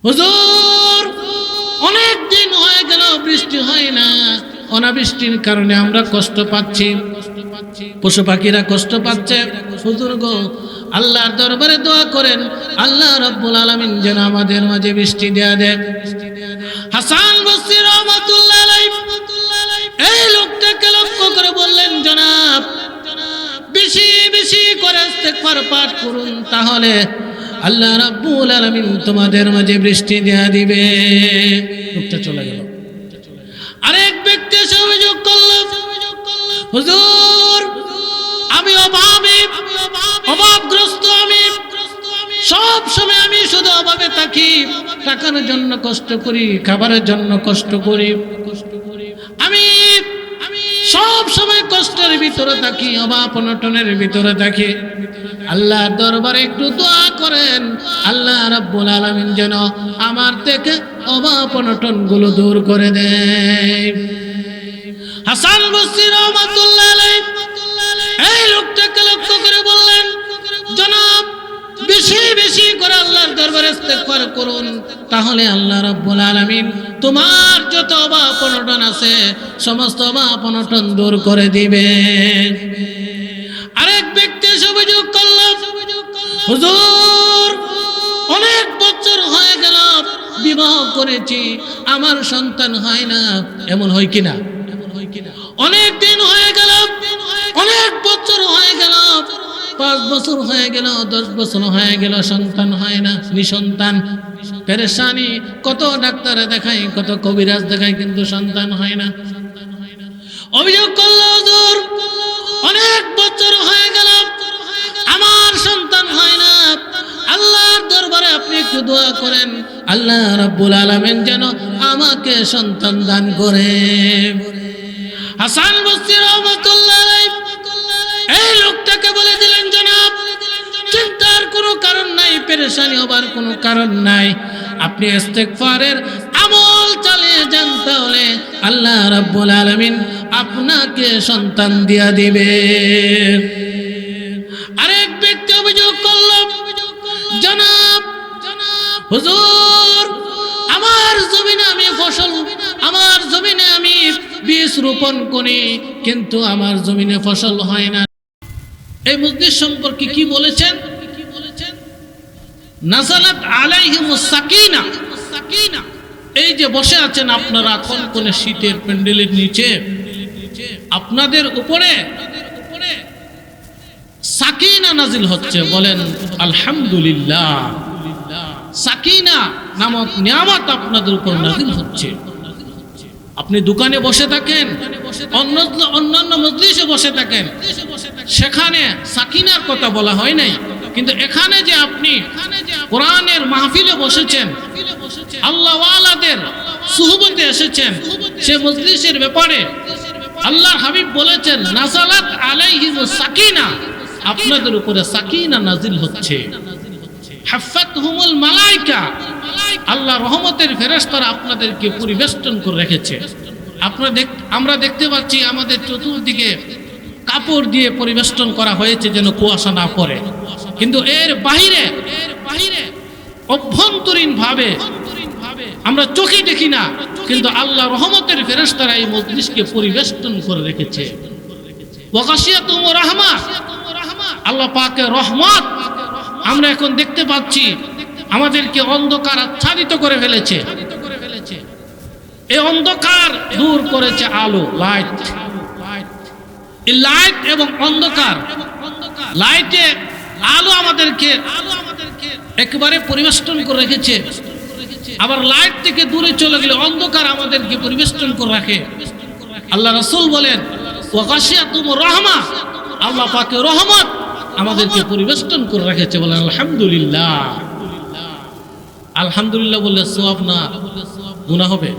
হুজুর অনেক দিন হয়ে গেল বৃষ্টি হয় না, অনাবৃষ্টির কারণে আমরা কষ্ট পাচ্ছি, পশু পাখিরা কষ্ট পাচ্ছে। হুজুর গো, আল্লাহর দরবারে দোয়া করেন, আল্লাহ রাব্বুল আলামিন যেন আমাদের মাঝে বৃষ্টি দেয়া দেয়। হাসান বসরি রাহমাতুল্লাহ আলাইহি এই লোকটাকে লক্ষ্য করে বললেন, জনাব বেশি বেশি করে ইস্তিগফার পাঠ করুন, তাহলে আল্লাহ রাব্বুল আলামিন তোমাদের মাঝে বৃষ্টি দেয়া দিবে। লোকটা চলে গেল। আরেক ব্যক্তি এসে অভিযোগ করল, হুজুর আমি অভাবগ্রস্ত, আমি সব সময় আমি শুধু অভাবে থাকি, টাকার জন্য কষ্ট করি, খাবারের জন্য কষ্ট করি, আমি সব সময় কষ্টের ভিতরে থাকি, অভাব অনটনের ভিতরে থাকি। আল্লাহর দরবারে একটু দোয়া করেন, আল্লাহ রাব্বুল আলামিন যেন আমার থেকে অভাব অনটন গুলো দূর করে দেয়। হাসান বসরি রাহমাতুল্লাহ আলাইহি এই লোকটাকে লক্ষ্য করে বললেন, জনাব বেশি বেশি করে আল্লাহর দরবারে ইস্তিগফার করুন, তাহলে আল্লাহ রাব্বুল আলামিন তোমার যত অভাব অনটন আছে সমস্ত অভাব অনটন দূর করে দিবে। আরেক ব্যক্তি অভিযোগ করল, হুজুর অনেক বছর হয়ে গেল বিবাহ করেছি, আমার সন্তান হয় না। এমন হয় কিনা? অনেক দিন হয়ে গেল, অনেক বছর হয়ে গেল, 5 বছর হয়ে গেল, 10 বছর হয়ে গেল, সন্তান হয় না, নিঃসন্তান, পেরেশানি। কত ডাক্তারে দেখাই, কত কবিরাজ দেখাই, কিন্তু সন্তান হয় না। অভিযোগ করল, হুজুর অনেক বছর হয়ে গেল, আমার সন্তান হয় না, আল্লাহর দরবারে আপনি একটু দোয়া করেন, আল্লাহ রাব্বুল আলামিন যেন আমাকে সন্তান দান করে। হাসান বসরি রাহমাতুল্লাহ আলাইহি এই লোকটাকে বলে দিলেন, জনাব চিন্তার কোনো কারণ নাই, পেরেশানি হবার কোনো কারণ নাই, আপনি ইস্তিগফারের আমল চালিয়ে যান, তাহলে আল্লাহ রাব্বুল আলামিন আপনাকে সন্তান দিয়া দিবে। আরেক ব্যক্তি অভিযোগ করল, জনাব হুজুর আমার জমিনে আমি ফসল, আমার জমিনে আমি বীজ রোপণ করি, কিন্তু আমার জমিনে ফসল হয় না। এই মজলিস সম্পর্কে কি বলেছেন? নাযালাত আলাইহিমুস সাকিনা, এই যে বসে আছেন আপনারা কনকনে শীতের প্যান্ডেলের নিচে, আপনাদের উপরে সাকিনা নাজিল হচ্ছে। বলেন আলহামদুলিল্লাহ। সাকিনা নামক নিয়ামত আপনাদের উপর নাজিল হচ্ছে। আপনি দোকানে বসে থাকেন, অন্যান্য মজলিসে বসে থাকেন, সেখানে সাকিনার কথা বলা হয় নাই, কিন্তু এখানে যে আপনি কোরআনের মাহফিলে বসেছেন, আল্লাহ ওয়ালাদের সুহবতে এসেছেন, সে মজলিসের ব্যাপারে আল্লাহর হাবিব বলেছেন, নাযালাত আলাইহিমুস সাকিনা, আপনাদের উপরে সাকিনা নাজিল হচ্ছে। হাফাতহুমুল মালায়েকা, আল্লাহ রহমতের ফেরেশতারা আপনাদেরকে পরিবেষ্টন করে রেখেছে। আমরা দেখতে পাচ্ছি আমাদের চতুর্দিকে কাপড় দিয়ে পরিবেষ্টন করা হয়েছে যেন কুয়াশা না পড়ে, কিন্তু এর বাহিরে অভ্যন্তরীণ ভাবে আমরা চোখে দেখি না, কিন্তু আল্লাহ রহমতের ফেরেশতারা এই মজলিসকে পরিবেষ্টন করে রেখেছে। ওয়াগাশিয়াতুহুর রাহমা, আল্লাহ পাকের রহমত আমরা এখন দেখতে পাচ্ছি, আমাদেরকে অন্ধকার আচ্ছাদিত করে ফেলেছে। এই অন্ধকার দূর করেছে আলো, লাইট। এই লাইট এবং অন্ধকার, লাইটে আলো আমাদেরকে একেবারে পরিবেষ্টন করে রেখেছে, আবার লাইট থেকে দূরে চলে গেলে অন্ধকার আমাদেরকে পরিবেষ্টন করে রাখে। আল্লাহ রাসূল বলেন, ওয়াগাশিয়াতুহুর রাহমা, আল্লাহ পাকের রহমত আমাদেরকে পরিবেষ্টন করে রেখেছে। বলেন আলহামদুলিল্লাহ। আলহামদুলিল্লাহ বললে সওয়াব না গুনাহ হবে,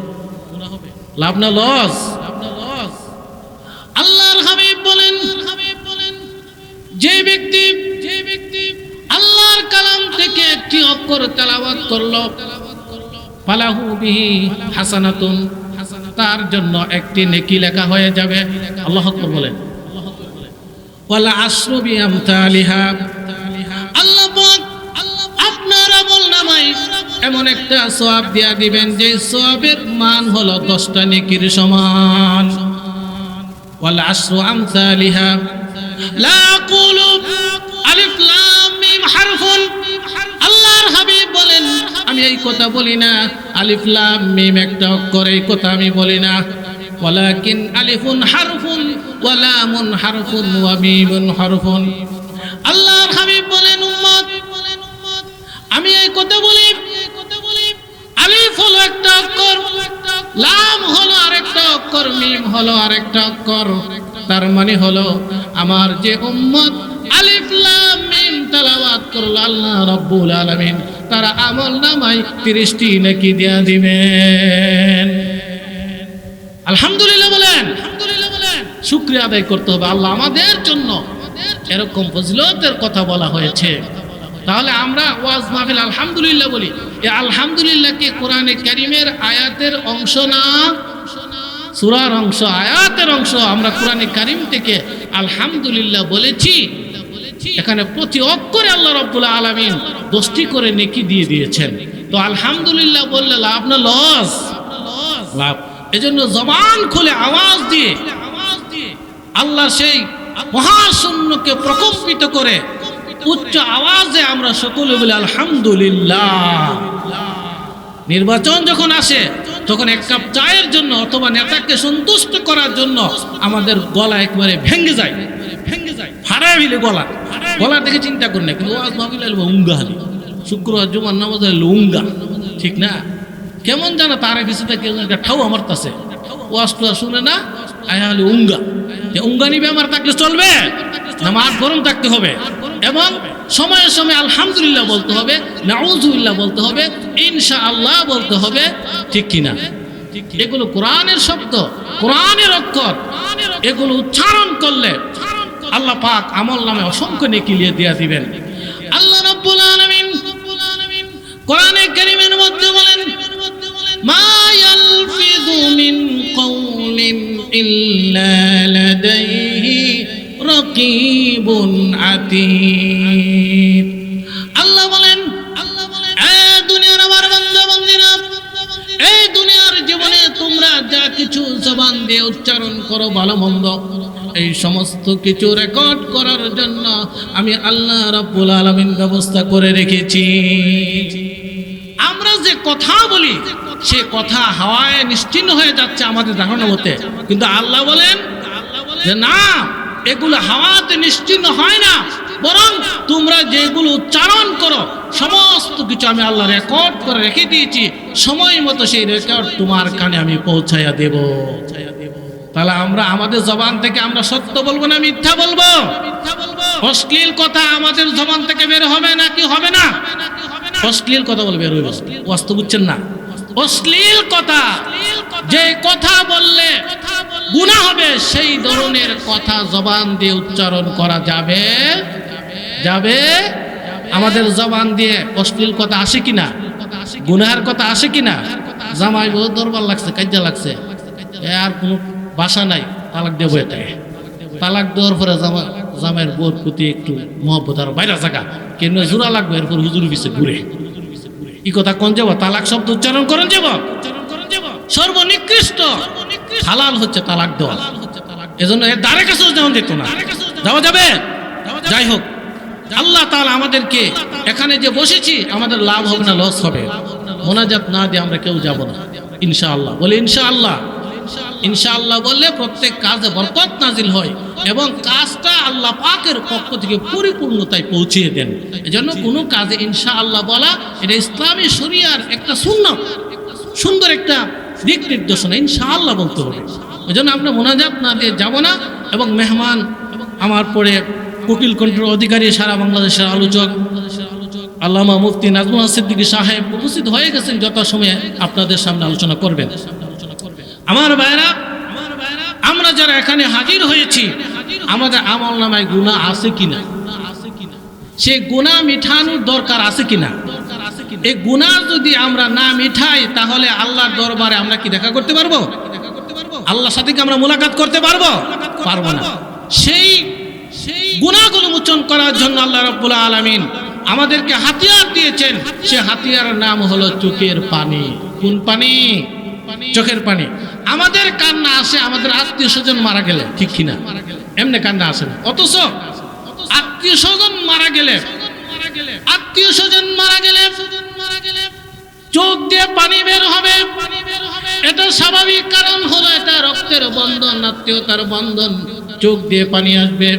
লাভ না লস? আল্লাহর হাবিব বলেন, যে ব্যক্তি আল্লাহর কালাম থেকে একটি অক্ষর তেলাওয়াত করলো, ফালাহু বিহি হাসানাতুন, তার জন্য একটি নেকি লেখা হয়ে যাবে। আল্লাহু আকবার বলেন। ওয়ালা আশরু বিআমতালিহা, আল্লাহ পাক আপনার আমল নামায় এমন এমন একটা সওয়াব দিয়া দিবেন যে সওয়াবের মান হলো 10টা নেকির সমান। ওয়াল আশরু আমসালিহা লা আকুলু আলিফ লাম মিম হারফুন। আল্লাহর হাবিব বলেন আমি এই কথা বলি না আলিফ লাম মিম একটা অক্ষর, এই কথা আমি বলি না। ওয়ালাকিন আলিফুন হারফুন ওয়া লামুন হারফুন ওয়া মিমুন হারফুন। আল্লাহর হাবিব বলেন উম্মত আমি এই কথা বলি আলিফ হলো একটা অক্ষর, লাম হলো আরেকটা অক্ষর, মিম হলো আরেকটা অক্ষর। তার মানে হলো আমার যে উম্মত আলিফ লাম মিম তেলাওয়াত করলো আল্লাহ রাব্বুল আলামিন তারা আমলনামায় 30টি নেকি দেয়া দিবেন। আলহামদুলিল্লাহ বলেন, আলহামদুলিল্লাহ বলেন। শুকরিয়া আদায় করতে হবে, আল্লাহ আমাদের জন্য এরকম ফজিলতের কথা বলা হয়েছে। তাহলে আমরা ওয়াজ মাহফিল আলহামদুলিল্লাহ বলি, এই আলহামদুলিল্লাহ কি কোরআনে কারীমের আয়াতের অংশ না? সূরার অংশ, আয়াতের অংশ। আমরা কোরআনে কারীম থেকে আলহামদুলিল্লাহ বলেছি, এখানে প্রতি অক্ষরে আল্লাহ রাব্বুল আলামিন 10টি করে নেকি দিয়ে দিয়েছেন। তো আলহামদুলিল্লাহ বললে লাভ না লস? লাভ। এজন্য জবান খুলে আওয়াজ দিয়ে আল্লাহ সেই মহাশূন্যকে প্রকম্পিত করে উচ্চ আওয়াজে আমরা সকলে বলি আলহামদুলিল্লাহ। নির্বাচন যখন আসে তখন এক কাপ চায়ের জন্য অথবা নেতাকে সন্তুষ্ট করার জন্য আমাদের গলা একবারে ভেঙে যায়, হারায় ফেলে গলা দেখে চিন্তা করি না, কিন্তু ওয়াজ মাহফিল হলো উঙ্গা হালি, শুক্রবার জুমার নামাজ হলো উঙ্গা, ঠিক না? কেমন জানো তার পিছনে কেউ একটা ঠাউ আমার কাছে ওয়াজ টোয়া শুনে না, আয়া হলে উঙ্গা। উঙ্গানি বেমার থাকলে চলবে না? মাঠ গরম থাকতে হবে এবং সময়ে সময়ে আলহামদুলিল্লাহ বলতে হবে, নাউজুবিল্লাহ বলতে হবে, ইনশাআল্লাহ বলতে হবে, ঠিক কিনা? এগুলো কোরআনের শব্দ, কোরআনের অক্ষর, এগুলো উচ্চারণ করলে আল্লাহ পাক আমল নামে অসংখ্য নেকি দিয়ে দিবেন। আল্লাহ রাব্বুল আলামিন কোরআনে কারীমের মধ্যে বলেন মা ইয়ালফিযু মিন কওলিন ইল্লা লাদাইহি রাকিবুন আতীদ। আল্লাহ বলেন দুনিয়ার আমার বান্দা বান্দিরা, এই দুনিয়ার জীবনে তোমরা যা কিছু জবান দিয়ে উচ্চারণ করো ভালো মন্দ, এই সমস্ত কিছু রেকর্ড করার জন্য আমি আল্লাহ রাব্বুল আলামিন ব্যবস্থা করে রেখেছি। আমরা যে কথা বলি সে কথা হাওয়ায় নিশ্চিহ্ন হয়ে যাচ্ছে আমাদের ধারণা মতে, কিন্তু আল্লাহ বলেন যে না, এগুলো হাওয়াতে নিশ্চিহ্ন হয় না, বরং তোমরা যেগুলো উচ্চারণ করো সমস্ত কিছু আমি আল্লাহ রেকর্ড করে রেখে দিয়েছি, সময় মতো সেই রেকর্ড তোমার কানে আমি পৌঁছাইয়া দেব। তাহলে আমরা আমাদের জবান থেকে আমরা সত্য বলবো না মিথ্যা বলবো? অশ্লীল কথা আমাদের জবান থেকে বের হবে নাকি হবে না? অশ্লীল কথা বলবে, বের হইব। বাস্তব বুঝছেন না? অশ্লীল কথা, যে কথা বললে গুনাহ হবে সেই ধরনের কথা জবান দিয়ে উচ্চারণ করা যাবে? যাবে? আমাদের জবান দিয়ে অশ্লীল কথা আসে কিনা? গুনাহের কথা আসে কিনা? জামাই বহু দরবার লাগছে, কাজ্জা লাগছে, আর কোনো বাসা নাই, তালাক দেবো, এটা তালাক দেওয়ার পরে জামাইয়ের বোর প্রতি একটু মহব্বত আর বাইরে থাকা, কেন জোড়া লাগবে, এরপর হুজুর পিছে ঘুরে এই কথা কোন যাব? তালাক শব্দ উচ্চারণ করেন যাব? সর্বনিকৃষ্ট হালাল হচ্ছে তালাক দেওয়া। এজন্য এর দ্বারে কাছেও যেমন যেত না, যাওয়া যাবে। যাই হোক, আল্লাহ তাআলা আমাদেরকে এখানে যে বসেছি আমাদের লাভ হবে না লস হবে? মোনাজাত না দিয়ে আমরা কেউ যাব না ইনশাআল্লাহ। বলে ইনশাআল্লাহ। ইনশাআল্লাহ বললে প্রত্যেক কাজে বরকত নাজিল হয় এবং কাজটা আল্লাহ পাকের পক্ষ থেকে পরিপূর্ণতায় পৌঁছিয়ে দেন। এজন্য কোনো কাজে ইনশাআল্লাহ বলা এটা ইসলামী শরিয়ার একটা সুন্নাত, সুন্দর একটা দিক নির্দেশনা, ইনশাআল্লাহ বলতে হবে। এজন্য আমরা মোনাজাত না দিয়ে যাব না। এবং মেহমান আমার পরে কোকিল কণ্ঠের অধিকারী, সারা বাংলাদেশের আলোচক আল্লামা মুফতি নাজমুল হাসান সিদ্দিকী সাহেব উপস্থিত হয়ে গেছেন, যথাসময়ে আপনাদের সামনে আলোচনা করবেন। আমার ভাইরা, আমরা যারা এখানে হাজির হয়েছি আমাদের আমল নামায় গুনাহ আছে কিনা, সে গুনাহ মিঠানোর দরকার আছে কিনা? এই গুনাহ যদি আমরা না মিঠাই তাহলে আল্লাহর দরবারে আমরা কি দেখা করতে পারবো? আল্লাহর সাথে কি আমরা মুলাকাত করতে পারবো? পারবো না। সেই গুনাহগুলো মোচন করার জন্য আল্লাহ রাব্বুল আলামিন আমাদেরকে হাতিয়ার দিয়েছেন, সে হাতিয়ার নাম হলো চোখের পানি। কোন পানি? চোখের পানি। আমাদের কান্না আসে আমাদের আত্মীয় স্বজন মারা গেলে, ঠিক কিনা? এমনি কান্না আসে না, অথচ আত্মীয় স্বজন মারা গেলে, আত্মীয় স্বজন মারা গেলে চোখ দিয়ে পানি বের হবে। এটা স্বাভাবিক কারণ হলো এটা রক্তের বন্ধন, আত্মীয়তার বন্ধন, চোখ দিয়ে পানি আসবে।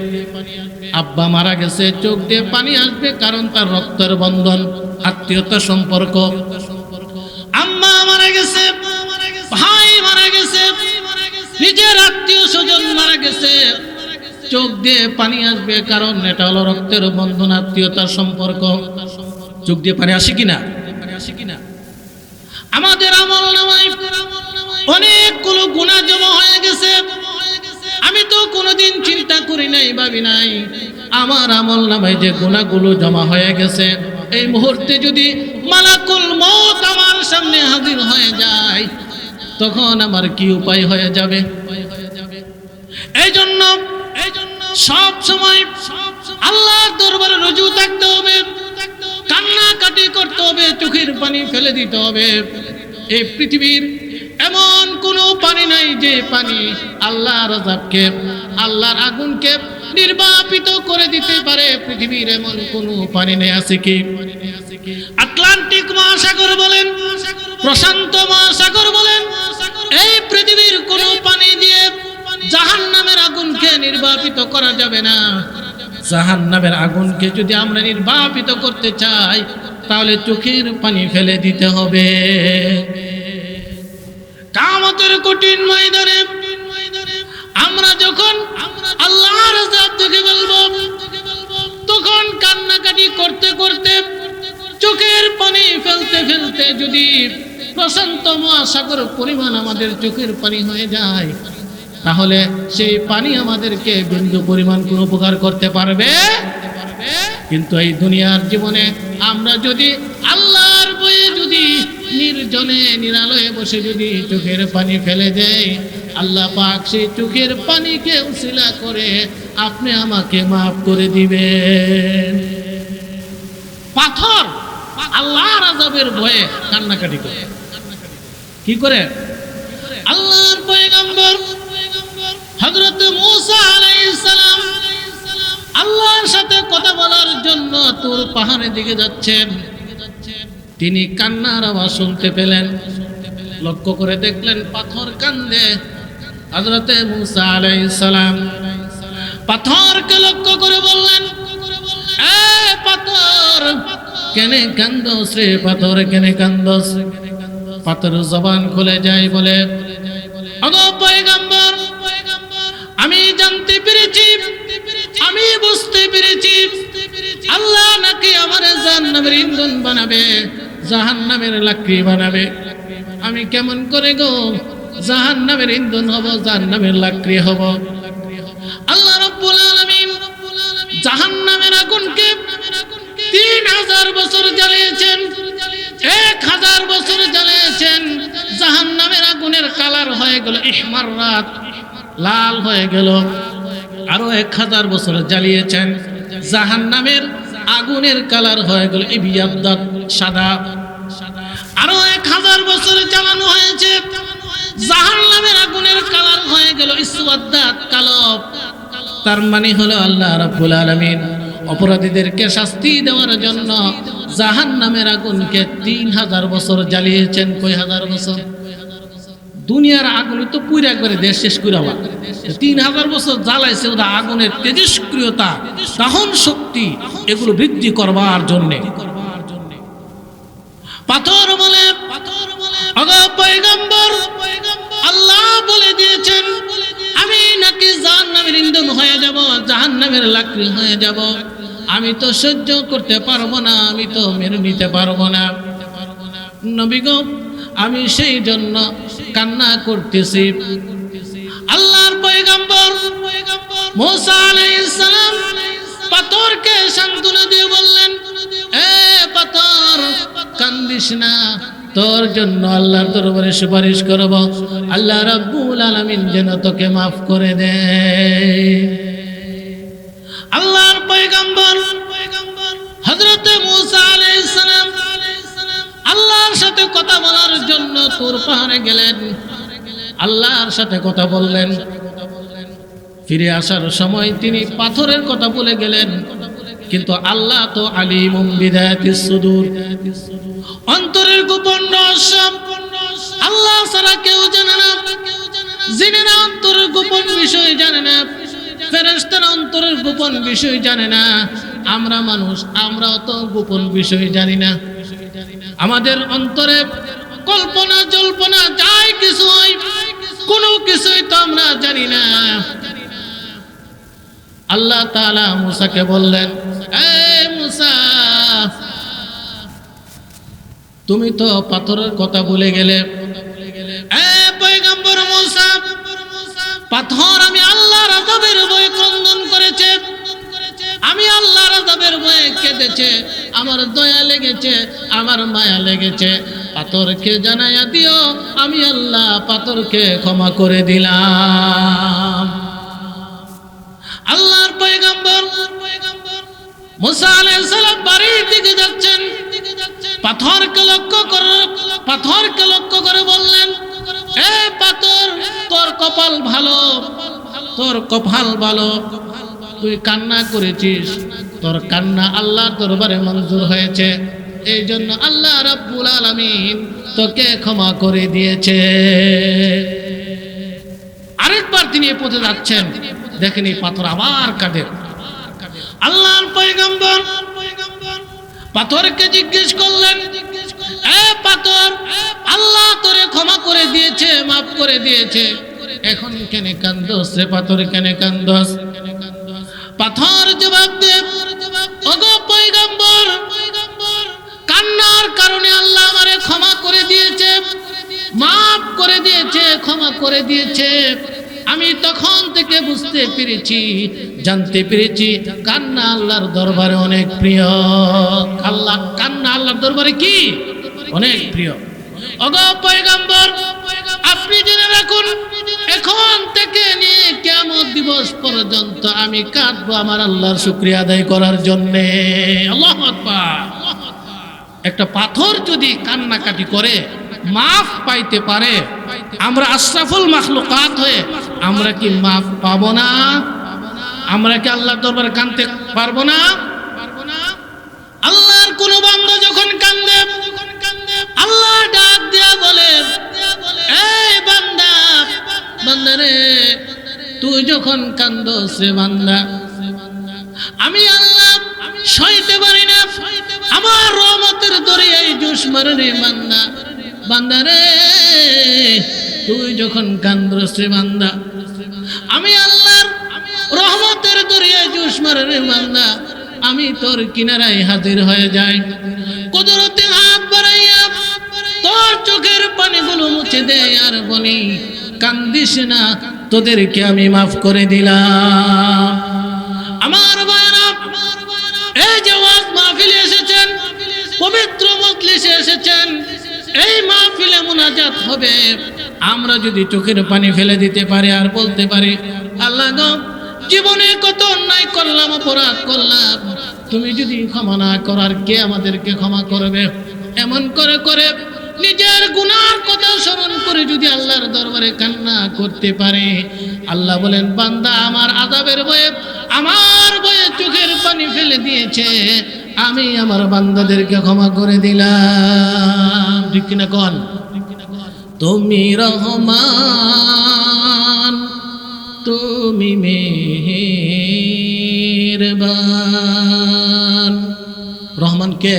আব্বা মারা গেছে, চোখ দিয়ে পানি আসবে, কারণ তার রক্তের বন্ধন, আত্মীয়তা সম্পর্ক। আম্মা মারা গেছে, ভাই মারা গেছে, নিজের আত্মীয় স্বজন মারা গেছে, চোখ দিয়ে পানি আসবে, কারণ এটা হলো রক্তের বন্ধন, আত্মীয়তার সম্পর্ক। চোখ দিয়ে পানি আসে কিনা? আমাদের আমলনামায় অনেকগুলো গুনাহ জমা হয়ে গেছে। আমি তো কোনোদিন চিন্তা করি নাই, ভাবি নাই আমার আমলনামায় যে গুনাহগুলো জমা হয়ে গেছে, এই মুহূর্তে যদি মালাকুল মউত আমার সামনে হাজির হয়ে যায়, তখন আমার কি উপায় হয়ে যাবে? এই জন্য সব সময় আল্লাহর দরবারে রুজু থাকতে হবে, কান্নাকাটি করতে হবে, চোখের পানি ফেলে দিতে হবে। এই পৃথিবীর এমন কোনো পানি নাই যে পানি আল্লাহর আযাবকে, আল্লাহর আগুনকে নির্বাপিত করে দিতে পারে। পৃথিবীর এমন কোনো পানি নেই। আছে কি? আটলান্টিক মহাসাগর বলেন, প্রশান্ত মহাসাগর বলেন, এই পৃথিবীর কোনো পানি দিয়ে জাহান্নামের আগুনকে নির্বাপিত করা যাবে না। জাহান্নামের আগুনকে যদি আমরা নির্বাপিত করতে চাই, তাহলে চোখের পানি ফেলে দিতে হবে। কিয়ামতের কঠিন ময়দানে আমরা যখন আল্লাহর আযাব দেখে বলবো, তখন কান্নাকাটি করতে করতে, চোখের পানি ফেলতে ফেলতে যদি প্রশান্ত মহাসাগর পরিমাণ আমাদের চোখের পানি হয়ে যায়, তাহলে সেই পানি আমাদেরকে বিন্দু পরিমাণ কোনো উপকার করতে পারবে? কিন্তু এই দুনিয়ার জীবনে আমরা যদি আল্লাহর ভয়ে যদি নির্জনে নিরালয়ে বসে যদি চোখের পানি ফেলে দেই, আল্লাহ পাক সেই চোখের পানিকে উসিলা করে আপনি আমাকে মাফ করে দিবেন। পাথর আল্লাহর আযাবের ভয়ে কান্নাকাটি করে, কি করে? আল্লাহর পয়গম্বর হযরত মুসা আলাইহিস সালাম আল্লাহর সাথে কথা বলার জন্য তুর পাহাড়ের দিকে যাচ্ছেন। তিনি কান্নার আওয়াজ শুনতে পেলেন, লক্ষ্য করে দেখলেন পাথর কান্দে। হযরত মুসা আলাইহিস সালাম পাথরকে লক্ষ্য করে বললেন, এ পাথর, কেনে কান্দোস রে? পাথর কেনে কান্দোস? পাথর জবান খুলে যায়, বলে, ওগো পয়গম্বর, আমি জানতে পেরেছি, আমি বুঝতে পেরেছি আল্লাহ নাকি আমার জাহান্নামের ইন্ধন বানাবে, জাহান্নামের লাকড়ি বানাবে। আমি কেমন করে গো জাহান্নামের ইন্ধন হব, জাহান্নামের লাকড়ি হব? আল্লাহ রাব্বুল আলামিন জাহান্নামের আগুনকে 3000 বছর জ্বালিয়েছেন, 1000 বছর জ্বালিয়েছেন। জাহান্নামের আগুনের কালার হয়ে গেল ইহমাররাত, লাল হয়ে গেল। আরো 1000 বছর জ্বালিয়েছেন, জাহান্নামের আগুনের কালার হয়ে গেল ইবিয়াদ্দাত, সাদা। আরো 1000 বছর জ্বালানো হয়েছে, জাহান্নামের আগুনের কালার হয়ে গেল ইসওয়াদ্দাত, কালো। তার মানে হলো আল্লাহ রাব্বুল আলামিন অপরাধীদেরকে শাস্তি দেওয়ার জন্য জাহান্নামের আগুনকে 3000 বছর জ্বালিয়েছেন। কয় হাজার বছর? দুনিয়ার আগুন তো পুরা করে দেশ শেষ করে, 3000 বছর জ্বালাইছে। ওটা আগুনের তেজস্ক্রিয়তা, দহন শক্তি, এগুলো বৃদ্ধি করবার জন্য। পাথর বলে, ওগো পয়গম্বর, আল্লাহ বলে দিয়েছেন আমি নাকি জাহান্নামের ইন্ধন হয়ে যাব, জাহান্নামের লাকড়ি হয়ে যাব। আমি তো সহ্য করতে পারবো না, আমি তো মেনে নিতে পারবো না। নবী গো, আমি সেই জন্য কান্না করতেছি। আল্লাহর পয়গম্বর মুসা আলাইহিস সালাম পাথরকে সান্ত্বনা দিয়ে বললেন, এ পাথর, কান্দিস না, তোর জন্য আল্লাহর দরবারে সুপারিশ করব, আল্লাহ রাব্বুল আলামিন যেন তোকে মাফ করে দেয়। আল্লাহর পয়গম্বর হযরত সাথে কথা বলার জন্য তুর পাহাড়ে গেলেন, আল্লাহর সাথে কথা বললেন। ফিরে আসার সময় তিনি পাথরের কথা বলে গেলেন, কিন্তু আল্লাহ তো আলিমুম বিযাতিস সুদূর, অন্তরের গোপন রহস্য আল্লাহ ছাড়া কেউ জানে না। জিনেরা অন্তরের গোপন বিষয় জানে না, ফেরেশতারা অন্তরের গোপন বিষয় জানে না। আমরা মানুষ, আমরা অত গোপন বিষয় জানি না। আমাদের অন্তরে কল্পনা জল্পনা যাই কিছু হয়, কোনো কিছুই তো আমরা জানি না। আল্লাহ তাআলা মুসাকে বললেন, এই মুসা, তুমি তো পাথরের কথা বলে গেলে। পয়গম্বর মুসা, পাথর আমি আল্লাহর আযাবের ভয়ে ক্রন্দন করেছে, আমি আল্লাহর আযাবের ভয়ে কেঁদেছে, আমার দয়া লেগেছে, আমার মায়া লেগেছে। পাথরকে জানাইয়া দিও আমি আল্লাহ পাথরকে ক্ষমা করে দিলাম। আল্লাহর পয়গম্বর মুসা আলাইহিস সালাম বাড়ির দিকে যাচ্ছেন, পাথরকে লক্ষ্য করে বললেন, এ পাথর, তোর কপাল ভালো, তোর কপাল ভালো, তুই কান্না করেছিস, তোর কান্না আল্লাহর দরবারে মঞ্জুর হয়েছে, এই জন্য আল্লাহ রাব্বুল আলামিন তোকে ক্ষমা করে দিয়েছে। আরেকবার তিনি এই পথে যাচ্ছেন, দেখেন এই পাথর আবার কাঁদে। আল্লাহর পয়গম্বর পাথরকে জিজ্ঞেস করলেন, এ পাথর, আল্লাহ তোরে ক্ষমা করে দিয়েছে, মাফ করে দিয়েছে, এখন কেন কান্দোস রে পাথর, কেন কান্দোস? পাথর জবাব দেব, ওগো পয়গম্বর, কান্নার কারণে আল্লাহ আমারে ক্ষমা করে দিয়েছে, মাফ করে দিয়েছে, ক্ষমা করে দিয়েছে। আমি তখন থেকে বুঝতে পেরেছি, জানতে পেরেছি, কান্না আল্লাহর দরবারে অনেক প্রিয়। আল্লাহ কান্না আল্লাহর দরবারে কি অনেক প্রিয়। ওগো পয়গম্বর, আপনি জেনে রাখুন, এখন থেকে নিয়ে কিয়ামত দিবস পর্যন্ত আমি কাঁদবো আমার আল্লাহর শুকরিয়া আদায় করার জন্যে। আল্লাহু আকবার। একটা পাথর যদি কান্নাকাটি করে মাফ পাইতে পারে, আমরা আশরাফুল মাখলুকাত হয়ে আমরা কি মাফ পাবো না? আমরা কি আল্লাহর দরবারে কাঁদতে পারবো না? আল্লাহর কোন বান্দা যখন কান্দে, আল্লাহ ডাক দিয়া বলে, এই বান্দা, বান্দারে, তুই যখন কান্দোস রে বান্দা, আমি আল্লাহ সইতে পারি না, আমার রহমতের দরিয়ায় জোশ মারে রে বান্দা। বান্দারে, তুই যখন কান্দোস রে বান্দা, আমি আল্লাহর রহমতের দরিয়ায় জোশ মারে রে বান্দা, আমি তোর কিনারায় হাজির হয়ে যাই, কুদরতে হাত বাড়াইয়া তোর চোখের পানিগুলো মুছে দে আর বলি, কান্দিস না, তোদেরকে আমি মাফ করে দিলাম। আমার ভাইরা, এই যে ওয়াজ মাহফিলে এসেছেন, পবিত্র মজলিসে এসেছেন, এই মাহফিলে মুনাজাত হবে। আমরা যদি চোখের পানি ফেলে দিতে পারি আর বলতে পারি, আল্লাহ গো, জীবনে কত অন্যায় করলাম, অপরাধ করলাম, তুমি যদি ক্ষমা না করার, কে আমাদেরকে ক্ষমা করবে? এমন করে করে নিজের গুনার কথা স্মরণ করে যদি আল্লাহর দরবারে কান্না করতে পারে, আল্লাহ বলেন, বান্দা আমার আযাবের ভয়ে, আমার ভয়ে চোখের পানি ফেলে দিয়েছে, আমি আমার বান্দাদেরকে ক্ষমা করে দিলাম। ঠিক কিনা কোন? তুমি রহমান, তুমি মেহেরবান। রহমান কে?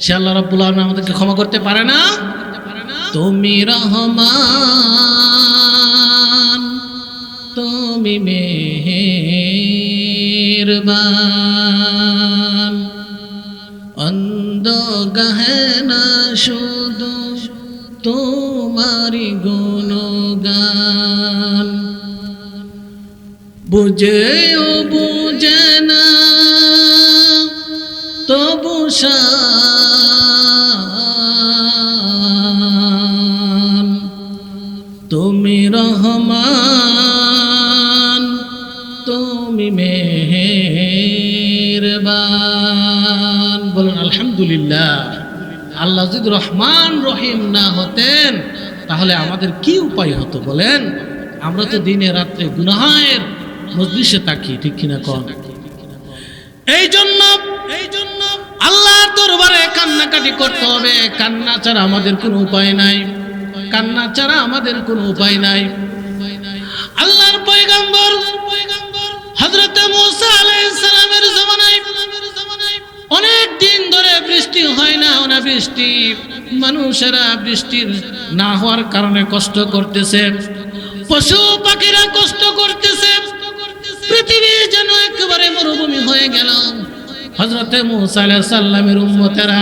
সে আল্লাহ রাব্বুল আলামিন আমাদেরকে ক্ষমা করতে পারে না? তুমি রহমান, তুমি মেহেরবান, অন্ধ গাহেনা শুধু তোমারি গুণগান, বুঝেও বুঝে না তবু শান, তুমি রহমান, তুমি মেহেরবান। বলুন আলহামদুলিল্লাহ। আল্লাহ যদি রহমান রহিম না হতেন তাহলে আমাদের কি উপায় হতো বলেন? আমরা তো দিনে রাত্রে গুনাহের মজলিসে থাকি, ঠিক কিনা কন? এই জন্য আল্লাহর দরবারে কান্নাকাটি করতে হবে। কান্না ছাড়া আমাদের কোনো উপায় নাই, কান্না ছাড়া আমাদের কোনো উপায় নাই। আল্লাহর পয়গম্বর হযরত মুসা আলাইহিস সালামের জামানায় অনেক দিন ধরে বৃষ্টি হয় না, অনাবৃষ্টি। মানুষেরা বৃষ্টির না হওয়ার কারণে কষ্ট করতেছে, পশু পাখিরা কষ্ট করতেছে, পৃথিবী যেন একেবারে মরুভূমি হয়ে গেল। হযরত মুসা আলাইহিস সালামের উম্মতেরা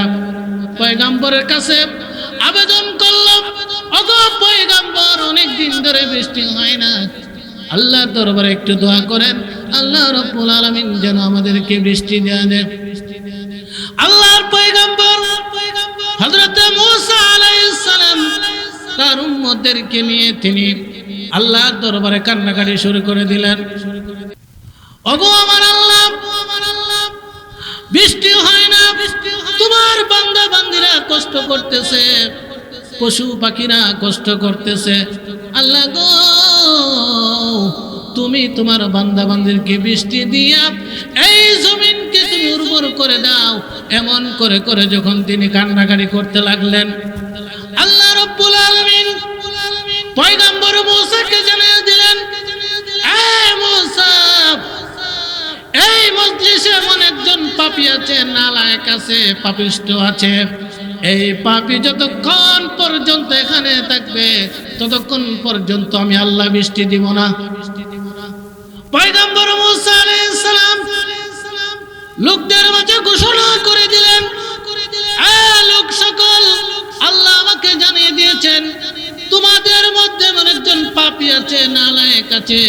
পয়গম্বরের কাছে আবেদন করল, ওগো পয়গম্বর, অনেক দিন ধরে বৃষ্টি হয় না, আল্লাহর দরবারে একটু দোয়া করেন, আল্লাহ রাব্বুল আলামিন যেন আমাদেরকে বৃষ্টি দেন। আল্লাহর পয়গম্বর হযরত মুসা আলাইহিস সালাম তার উম্মতদেরকে নিয়ে তিনি আল্লাহর দরবারে কান্নাকাটি শুরু করে দিলেন। ওগো আমার আল্লাহ, বৃষ্টি হয় না, তোমার বান্দা বান্দীরা কষ্ট করতেছে, পশু পাখিরা কষ্ট করতেছে। আল্লাহ গো, তুমি তোমার বান্দা বান্দীরকে বৃষ্টি দিয়া এই জমিনকে তুমি উর্বর করে দাও। এমন করে করে যখন তিনি কান্নাকাটি করতে লাগলেন, আল্লাহ রাব্বুল আলামিন পয়গম্বর মুসাকে জানিয়ে দিলেন, এই মুসা, এই মজলিসে এমন একজন পাপী আছে, নালায়েক আছে, পাপিষ্ঠ আছে। এই পাপী যতক্ষণ পর্যন্ত এখানে থাকবে ততক্ষণ পর্যন্ত আমি আল্লাহ বৃষ্টি দিব না। পয়গম্বর মুসা আলাইহিস সালাম লোকদের মাঝে ঘোষণা করে দিলেন, লোক সকল, আল্লাহ আমাকে জানিয়ে দিয়েছেন তোমাদের মধ্যে একজন পাপী আছে, নালায়েক আছে।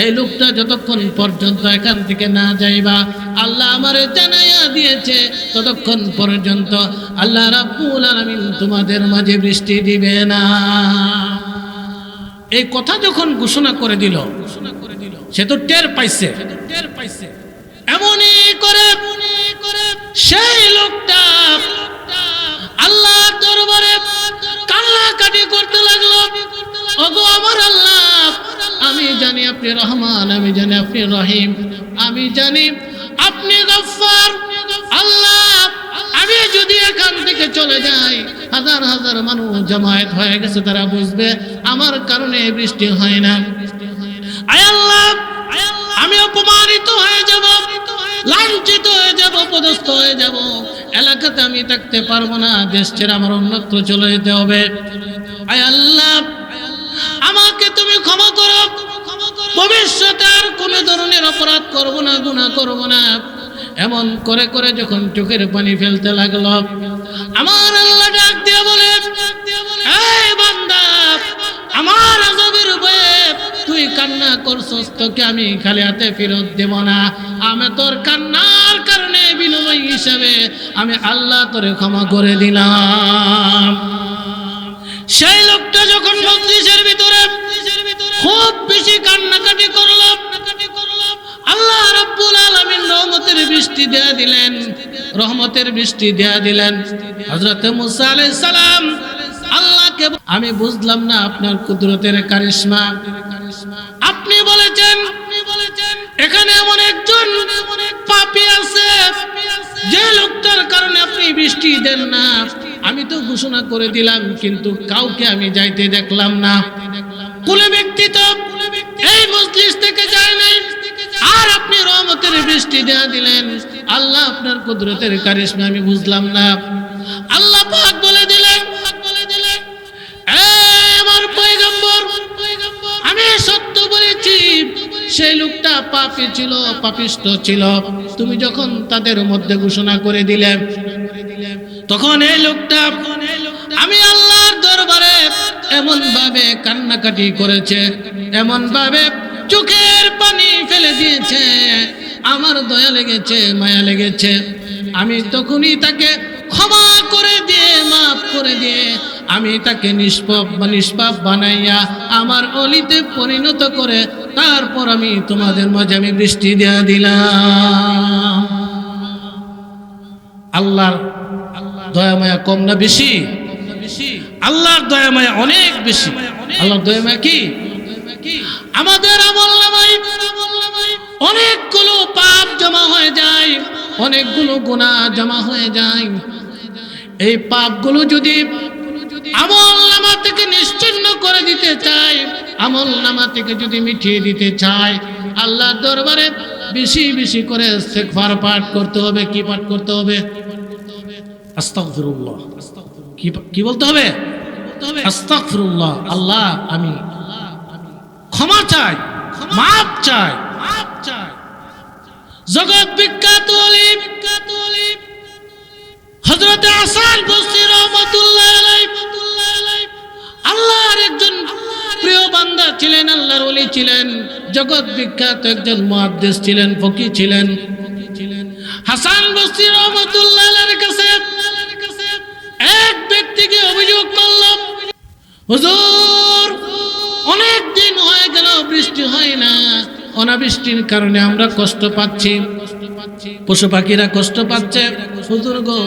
এই লোকটা যতক্ষণ পর্যন্ত এখান থেকে না যাইবা, আল্লাহ আমারে জানাইয়া দিয়েছে ততক্ষণ পর্যন্ত আল্লাহ রাব্বুল আলামিন তোমাদের মাঝে বৃষ্টি দিবে না। এই কথা যখন ঘোষণা করে দিল, সে তো টের পাইছে। এমনই করে সেই লোকটা আল্লাহর দরবারে কান্নাকাটি করতে লাগলো, ওগো আমার আল্লাহ, আমি জানি আপনি রহমান, আমি জানি আপনি রহিম, আমি জানি আপনি গফফার। আল্লাহ, আমি যদি এখান থেকে চলে যাই, হাজার হাজার মানুষ জামায়াত হয়ে গেছে, তারা বুঝবে আমার কারণে বৃষ্টি হয় না। আয় আল্লাহ, আমি অপমানিত হয়ে যাব, লাঞ্ছিত হয়ে যাব, পদস্থ হয়ে যাব, এলাকাতে আমি থাকতে পারবো না, দেশ ছেড়ে আমার অন্যত্র চলে যেতে হবে। আয় আল্লাহ, আমাকে তুমি ক্ষমা করো, ভবিষ্যতে আর কোনো ধরনের অপরাধ করব না, গুনাহ করব না। এমন করে করে যখন চোখের পানি ফেলতে লাগলো, আমার আল্লাহ ডাক দিয়ে বলে, এই বান্দা, আমার আযাবের ভয়ে তুই কান্না করছস, তোকে আমি খালি হাতে ফেরত দেব না। আমি তোর কান্নার কারণে বিনিময় হিসাবে আমি আল্লাহ তোরে ক্ষমা করে দিলাম। সেই লোকটা যখন মজলিসের ভিতরে খুব বেশি কান্নাকাটি করলো, আল্লাহ রাব্বুল আলামিন রহমতের বৃষ্টি দেয়া দিলেন, রহমতের বৃষ্টি দেয়া দিলেন। হযরত মুসা আলাইহিস সালাম আল্লাহকে, আমি বুঝলাম না আপনার কুদরতের কারিশমা। আপনি বলেছেন এখানে এমন একজন পাপী আছে, যে লোকটার কারণে আপনি বৃষ্টি দেন না। আমি তো ঘোষণা করে দিলাম, কিন্তু কাউকে আমি যাইতে দেখলাম না। কোন ব্যক্তি তো এই মজলিস থেকে যায় নাই, আর আপনি রহমতের বৃষ্টি দেয়া দিলেন। আল্লাহ, আপনার কুদরতের কারিশমা আমি বুঝলাম না। আল্লাহ পাক বলে দিলেন, আমার পয়গম্বর, আমি সত্য বলেছি, সেই লোকটা পাপী ছিল, পাপিষ্ঠ ছিল। তুমি যখন তাদের মধ্যে ঘোষণা করে দিলে, তখন এই লোকটা আমি আল্লাহর দরবারে এমন ভাবে কান্নাকাটি করেছে, এমন ভাবে চোখের পানি ফেলে দিয়েছে, আমার দয়া লেগেছে, মায়া লেগেছে। আমি তখনই তাকে ক্ষমা করে দিয়ে, মাফ করে দিয়ে, আমি তাকে নিষ্পাপ বানাইয়া আমার অলিতে পরিণত করে তারপর আমি তোমাদের মাঝে আমি বৃষ্টি দেয়া দিলাম। আল্লাহর দয়া মায়া কম না বেশি? আল্লাহর দয়া মায়া অনেক বেশি। আল্লাহর দয়া মায়া কি? আমাদের আমলনামায় অনেকগুলো পাপ জমা হয়ে যায়, অনেকগুলো গুনাহ জমা হয়ে যায়। এই পাপগুলো যদি আমলনামা থেকে নিশ্চিহ্ন করে দিতে চাই, আমলনামা থেকে যদি মিটিয়ে দিতে চাই, আল্লাহর দরবারে বেশি বেশি করে ইস্তিগফার পাঠ করতে হবে। কি পাঠ করতে হবে? আস্তাগফিরুল্লাহ। কি বলতে হবে? আস্তাগফিরুল্লাহ। আল্লাহ আমি ক্ষমা চাই, মাফ চাই। জগৎ বিখ্যাত আলিম হযরত হাসান বসরি রাহমাতুল্লাহ আলাইহি আল্লাহর একজন প্রিয় বান্দা ছিলেন, আল্লাহর ওলি ছিলেন, জগৎ বিখ্যাত একজন মুহাদ্দিস ছিলেন, ফকিহ ছিলেন। হাসান বসরি রাহমাতুল্লাহ আলাইহির কাছে এক ব্যক্তিকে অভিযোগ করল, হুজুর অনেক দিন হয়ে গেল বৃষ্টি হয় না, অনাবৃষ্টির কারণে আমরা কষ্ট পাচ্ছি, পশু পাখিরা কষ্ট পাচ্ছে। হুজুর গো,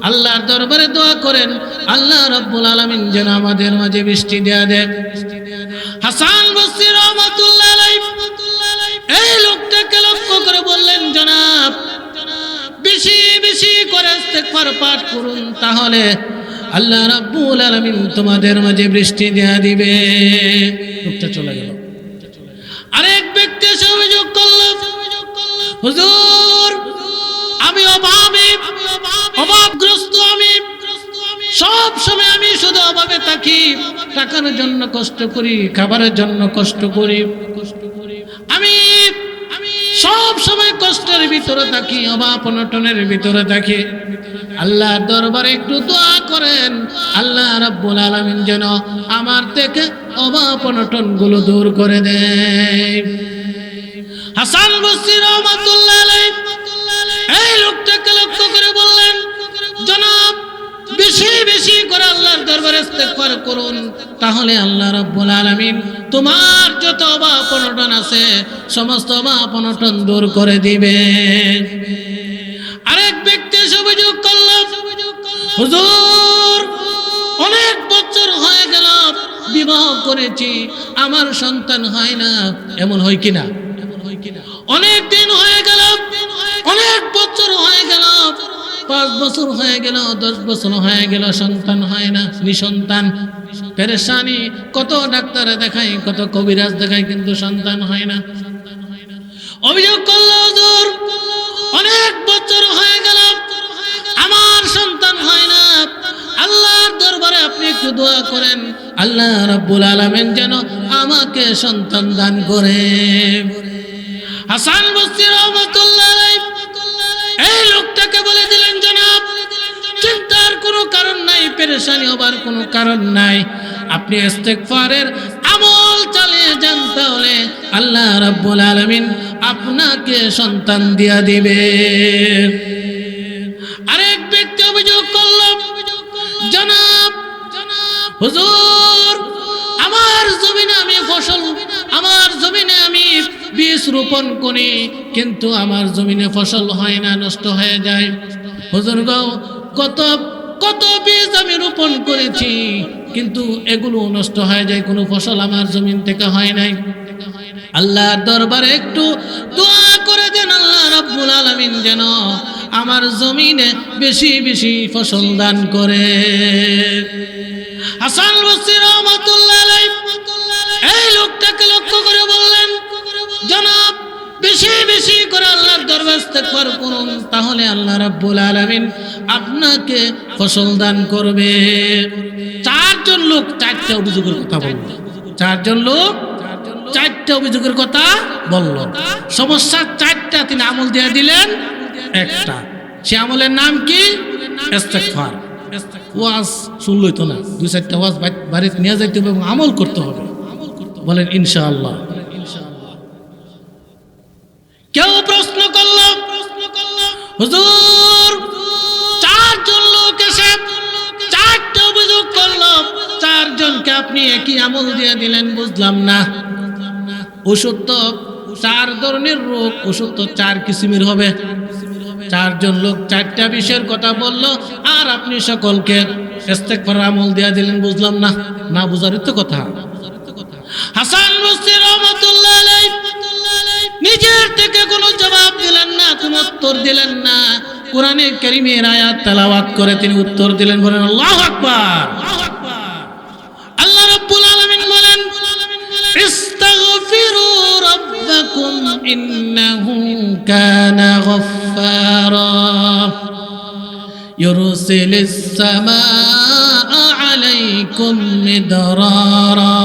আল্লাহর দরবারে দোয়া করেন, আল্লাহ রাব্বুল আলামিন যেন আমাদের মাঝে বৃষ্টি দেয়া দেয়। হাসান বসরি রাহমাতুল্লাহ আলাইহি এই লোকটাকে লক্ষ্য করে বললেন, জনাব বেশি বেশি করে ইস্তিগফার পাঠ করুন, তাহলে আল্লাহ রাব্বুল আলামিন তোমাদের মাঝে বৃষ্টি দেয়া দিবে। লোকটা চলে গেল। আরেক ব্যক্তি এসে অভিযোগ করল, হুজুর আমি অভাবগ্রস্ত, আমি সব সময় আমি শুধু অভাবে থাকি, টাকার জন্য কষ্ট করি, খাবারের জন্য কষ্ট করি, আমি সব সময় কষ্টের ভিতরে থাকি, অভাব অনটনের ভিতরে থাকি। আল্লাহর দরবারে একটু দোয়া করেন, আল্লাহ রাব্বুল আলামিন যেন আমার থেকে অভাব অনটন গুলো দূর করে দেয়। হাসান বসরি রাহমাতুল্লাহ আলাইহি এই লোকটাকে লক্ষ্য করে বললেন, জনাব বেশি বেশি করে আল্লাহর দরবারে ইস্তিগফার করুন, তাহলে আল্লাহ রাব্বুল আলামিন তোমার যত অভাব অনটন আছে সমস্ত অভাব অনটন দূর করে দিবে। আরেক ব্যক্তি এসে অভিযোগ করল, হুজুর অনেক বছর হয়ে গেল বিবাহ করেছি, আমার সন্তান হয় না। এমন হয় কিনা? অনেক দিন হয়ে গেল, অনেক বছর হয়ে গেল, 5 বছর হয়ে গেল, 10 বছর হয়ে গেল, সন্তান হয় না, নিঃসন্তান। পেরেশানি, কত ডাক্তার দেখাই, কত কবিরাজ দেখাই, কিন্তু সন্তান হয় না। অভিযোগ করল, হুজুর অনেক বছর হয়ে গেল আমার সন্তান হয় না, আল্লাহর দরবারে আপনি একটু দোয়া করেন, আল্লাহ রাব্বুল আলামিন যেন আমাকে সন্তান দান করে। হাসান বসরি রাহমাতুল্লাহ আলাইহি এই লোকটাকে বলে দিলেন, জনাব চিন্তার কোনো কারণ নাই, পেরেশানি হবার কোনো কারণ নাই, আপনি ইস্তিগফারের আমল চালিয়ে যান, তাহলে আল্লাহ রাব্বুল আলামিন আপনাকে সন্তান দিয়া দিবে। আরেক ব্যক্তি অভিযোগ করল, জনাব হুজুর আমার জমিনে আমি ফসল, আমার জমিনে আমি বীজ রোপণ করি, কিন্তু আমার জমিনে ফসল হয় না, নষ্ট হয়ে যায়। হুজুর গো, কত কত বীজ আমি রোপণ করেছি, কিন্তু এগুলো নষ্ট হয়ে যায়, কোনো ফসল আমার জমিন থেকে হয় নাই। আল্লাহর দরবারে একটু দোয়া করে দেন, আল্লাহ রাব্বুল আলামিন যেন আমার জমিনে বেশি বেশি ফসল দান করে। হাসান বসরি রাহমাতুল্লাহ আলাইহি এই লোকটাকে লক্ষ্য করে বললেন, জনাব বেশি বেশি করে আল্লাহর দরবারে ইস্তিগফার করুন, তাহলে আল্লাহ রাব্বুল আলামিন আপনাকে ফসল দান করবে। 4 জন লোক 4টা অভিযোগের কথা বলল, 4 জন লোক 4টা অভিযোগের কথা বলল। সমস্যা 4টা, তিনি আমল দিয়ে দিলেন একটা। সে আমলের নাম কি? ইস্তিগফার। ওয়াজ শুনলই তো না, 2-4টা ওয়াজ বাড়িতে নিয়ে যাইতে হবে এবং আমল করতে হবে। বলেন ইনশাআল্লাহ। কেউ প্রশ্ন করল, হুজুর 4 জন লোক এসে 4টা অভিযোগ করল, 4 জনকে আপনি একই আমল দিয়ে দিলেন, বুঝলাম না। ওষুধ তো 4 ধরনের রোগ, ওষুধ তো 4 কিসিমের হবে। চারজন লোক চারটা বিষয়ের কথা বলল, আর আপনি সকলকে ইস্তেগফারের আমল দিয়া দিলেন। বুঝলাম না, না বুঝারই তো কথা। হাসান বসরি রাহমাতুল্লাহ আলাইহি নিজের থেকে কোনো জবাব দিলেন না, কোনো উত্তর দিলেন না। কোরআনে কারীমের আয়াত তেলাওয়াত করে তিনি উত্তর দিলেন। বলেন আল্লাহু আকবার। আল্লাহ রাব্বুল আলামিন বলেন, ইস্তাগফিরু রাব্বাকুম ইন্নাহু কানা গাফফারা ইউরসিলিস সামাআ আলাইকুম মিদরারা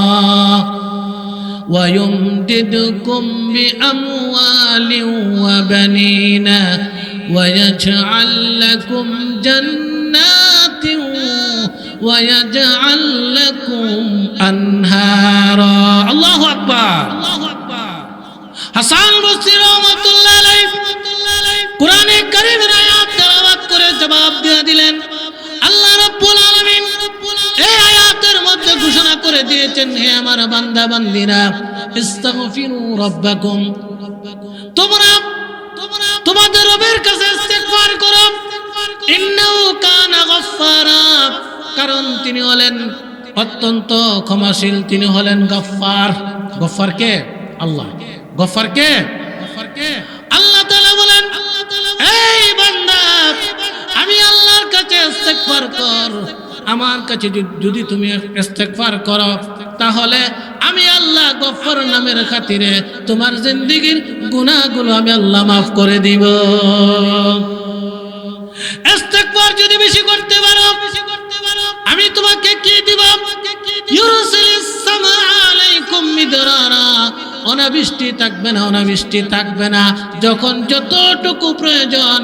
ويمددكم بأموال وبنين ويجعل لكم جنات ويجعل لكم أنهارا الله أكبر হাসান বসরি রাহমাতুল্লাহ আলাইহি কোরআনে কারীমের আয়াত তেলাওয়াত করে জবাব দিয়ে দিলেন। আল্লাহ রাব্বুল আলামিন এই আয়াতের মধ্যে ঘোষণা করে দিয়েছেন, হে আমার বান্দা বান্দীরা, ইস্তাগফিরু রাব্বাকুম, তোমরা তোমাদের রবের কাছে ইস্তিগফার করো। ইন্নাহু কানা গাফফারা, কারণ তিনি হলেন অত্যন্ত ক্ষমাশীল, তিনি হলেন গফফার। গফফার কে? আল্লাহ। গফফার কে? আল্লাহ তাআলা বলেন, এই বান্দা, আমি আল্লাহর কাছে ইস্তিগফার কর। আমার কাছে যদি তুমি ইস্তিগফার করো, তাহলে আমি আল্লাহ গফফার নামের খাতিরে তোমার জিন্দেগীর গুনাহগুলো আমি আল্লাহ মাফ করে দিব। ইস্তিগফার যদি বেশি করতে পারো, আমি তোমাকে কি দিব? ইউরসিলিস সামা আলাইকুম মিদরারা, অনাবৃষ্টি থাকবে না, অনাবৃষ্টি থাকবে না। যখন যতটুকু প্রয়োজন,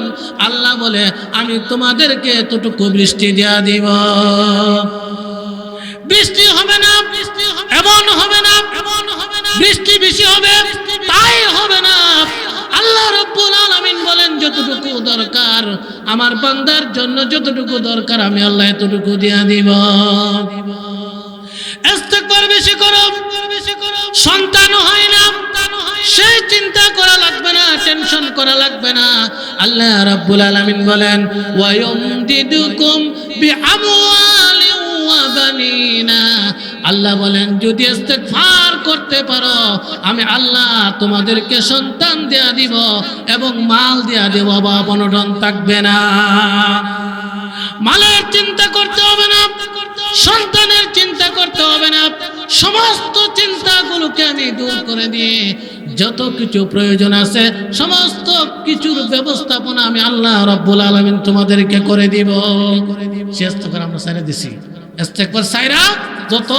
আল্লাহ বলে আমি তোমাদেরকে এতটুকু বৃষ্টি দিয়া দিব। বৃষ্টি হবে না, এমন হবে না বৃষ্টি বেশি হবে, তাই হবে না। আল্লাহ রাব্বুল আলামিন বলেন, যতটুকু দরকার আমার বান্দার জন্য, যতটুকু দরকার আমি আল্লাহ এতটুকু দিয়া দিব। ইস্তিগফার বেশি করো। সন্তান হয় না, সেই চিন্তা করা লাগবে না, টেনশন করা লাগবে না। আল্লাহ রাব্বুল আলামিন বলেন, ওয়ায়ুমদিদুকুম বিআমওয়ালিন ওয়া বানিনা, আল্লাহ বলেন যদি ইস্তিগফার করতে পারো, আমি আল্লাহ তোমাদেরকে সন্তান দেয়া দিব এবং মাল দেয়া দেব, অভাব অনটন থাকবে না। মালের চিন্তা করতে হবে না, সন্তানের চিন্তা করতে হবে না। সমস্ত চিন্তাগুলোকে আমি দূর করে দিয়ে যত কিছু প্রয়োজন আছে সমস্ত কিছুর ব্যবস্থাপনা আমি আল্লাহ রাব্বুল আলামিন তোমাদেরকে করে দিব। ইস্তিগফার আমরা সাইরা দিছি। ইস্তিগফার সাইরা যত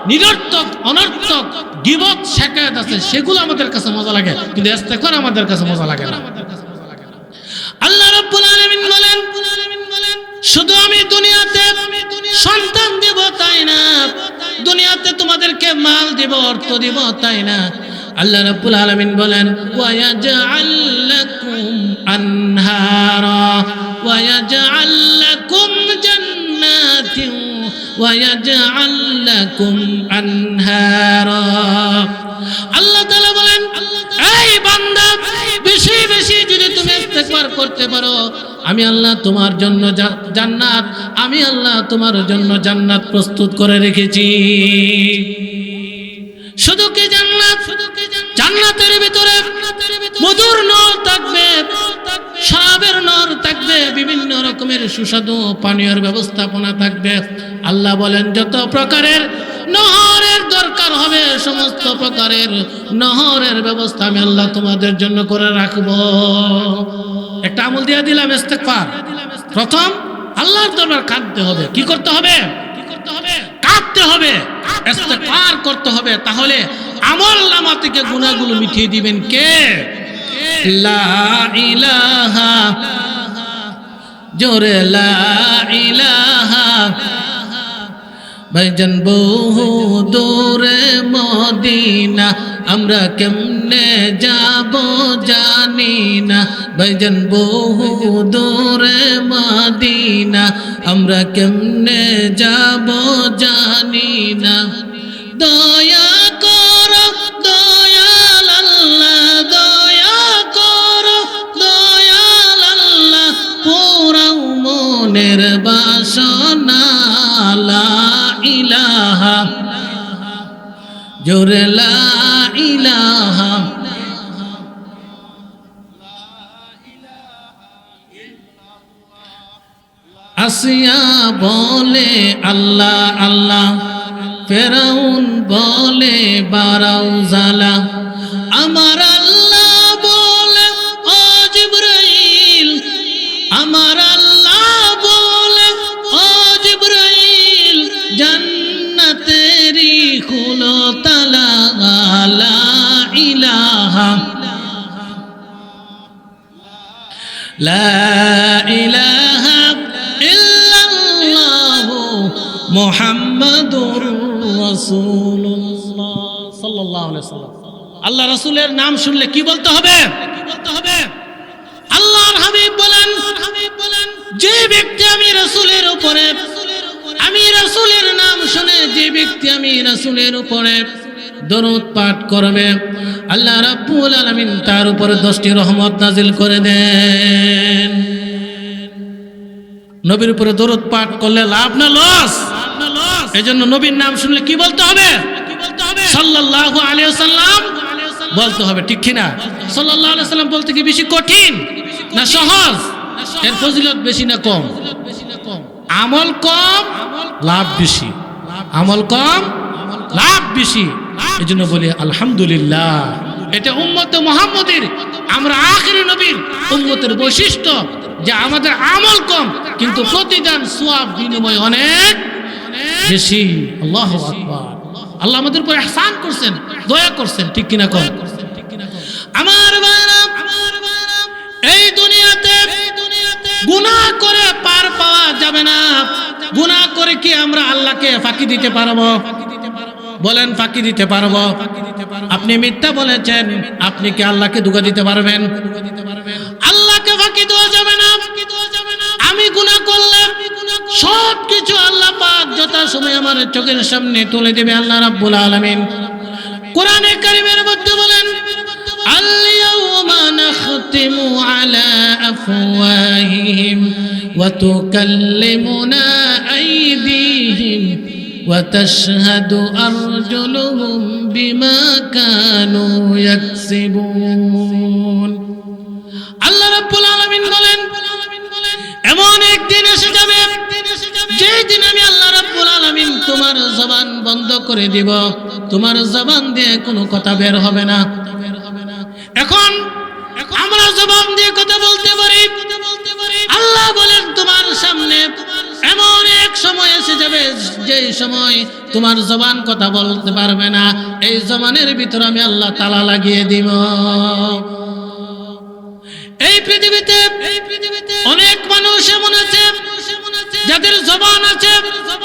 নিরর্থক অনর্থক গীবত শিকায়াত আছে সেগুলো আমাদের কাছে মজা লাগে, কিন্তু ইস্তিগফার আমাদের কাছে মজা লাগে না। আল্লাহ রাব্বুল আলামিন বলেন, শুধু আমি দুনিয়াতে সন্তান দেব তাই না, দুনিয়াতে তোমাদেরকে মাল দেব, অর্থ দেব তাই না। আল্লাহ রাব্বুল আলামিন বলেন, ওয়ায়াজআল লাকুম আনহারা ওয়ায়াজআল লাকুম জান্নাতিন ওয়ায়াজআল লাকুম আনহারা। আল্লাহ তাআলা বলেন, এই বান্দা, বেশি বেশি যদি তুমি ইস্তিগফার করতে পারো, আমি আল্লাহ তোমার জন্য জান্নাত, আমি আল্লাহ তোমার জন্য জান্নাত প্রস্তুত করে রেখেছি। শুধু কি জান্নাত, জান্নাতের ভিতরে মধুর নর থাকবে, শরাবের নর থাকবে, বিভিন্ন রকমের সুস্বাদু পানীয়ের ব্যবস্থাপনা থাকবে। আল্লাহ বলেন, যত প্রকারের নহরের দরকার হবে সমস্ত প্রকারের নহরের ব্যবস্থা আমি আল্লাহ তোমাদের জন্য করে রাখবো। একটা আমল দিয়ে দিলাম, ইস্তিগফার। প্রথম আল্লাহর দরবার কাঁদতে হবে। কি করতে হবে? কাঁদতে হবে, ইস্তিগফার করতে হবে। তাহলে আমলনামা থেকে গুনাহগুলো মিটিয়ে দিবেন কে? লা ইলাহা, জোরে লা ইলাহা। ভাইজান বহু দূরে মদিনা, আমরা কেমনে যাব জানি না। ভাইজান বহু দূরে মদিনা, আমরা কেমনে যাব জানি না। দয়া করো দয়াল আল্লাহ, দয়া করো দয়াল আল্লাহ। ইলাহা জোরে লা ইলাহা আসিয়া বলে আল্লাহ আল্লাহ ফেরাউন বলে বারাউ জালা আমার আল্লাহ বলে ও জিবরাইল আমার আল্লাহ বলে ও জিবরাইল জান্নাতেরি খুলো তালা লা ইলাহা লা ইলাহা ইল্লাল্লাহু মুহাম্মাদুর রাসূলুল্লাহ সাল্লাল্লাহু আলাইহি ওয়াসাল্লাম। আল্লাহ রাসূলের নাম শুনলে কি বলতে হবে? আল্লাহর হাবিব বলেন যে ব্যক্তি আমি রাসূলের উপরে আমি রাসূলের নাম শুনে যে ব্যক্তি আমি রাসূলের উপরে দরুদ পাঠ করবে আল্লাহ রাব্বুল আলামিন তার উপরে 10টি রহমত নাজিল করে দেন। নবীর উপরে দরুদ পাঠ করলে লাভ না লস? এজন্য নবীর নাম শুনলে কি বলতে হবে? সাল্লাল্লাহু আলাইহি ওয়াসাল্লাম বলতে হবে, ঠিক কি না? সাল্লাল্লাহু আলাইহি ওয়াসাল্লাম বলতে কি বেশি কঠিন না সহজ? এর ফজিলত বেশি না কম? আমল কম লাভ বেশি, আমল কম লাভ বেশি। এজন্য বলি আলহামদুলিল্লাহ। এটা উম্মতে মুহাম্মদের, আমরা আখিরি নবীর উম্মতের বৈশিষ্ট্য যে আমাদের আমল কম কিন্তু প্রতিদান সওয়াব বিনিময় অনেক বেশি। আল্লাহু আকবার। আল্লাহ আমাদের উপর ইহসান করছেন, দয়া করছেন, ঠিক কিনা কম? আমার ভাইরা, এই দুনিয়াতে গুনাহ করে পার পাওয়া যাবে না। গুনাহ করে কি আমরা আল্লাহকে ফাঁকি দিতে পারবো? বলেন ফাঁকি দিতে পারবো? আপনি মিথ্যা বলেছেন, আপনি কি আল্লাহকে ধোঁকা দিতে পারবেন? আল্লাহকে ফাঁকি দেওয়া যাবে না। আমি গুনাহ করলে সব কিছু আল্লাহ পাক যথাসময়ে আমার চোখের সামনে তুলে দেবে আল্লাহ রাব্বুল আলামিন। কোরআনে কারীমের মধ্যে বলেন আল-ইয়াওমা নাখতিমু আলা আফওয়াহিহিম ওয়া তুকাল্লিমুনা আইদিহিম ওয়া তাশহাদু আরজুলুহুম বিমা কানু ইয়াকসিবুন। আল্লাহ রাব্বুল আলামিন বলেন এমন একদিন এসে যাবে যেই দিন আমি আল্লাহ রাব্বুল আলামিন তোমার জবান বন্ধ করে দিব, তোমার জবান দিয়ে কোনো কথা বের হবে না। এখন আমরা জবান দিয়ে কথা বলতে পারি, আল্লাহ বলেন তোমার সামনে এমন এক সময় এসে যাবে যেই সময় তোমার জবান কথা বলতে পারবে না। এই জবানের ভিতর আমি আল্লাহ তালা লাগিয়ে দিব। এই পৃথিবীতে অনেক মানুষ এমন আছে যাদের জবান আছে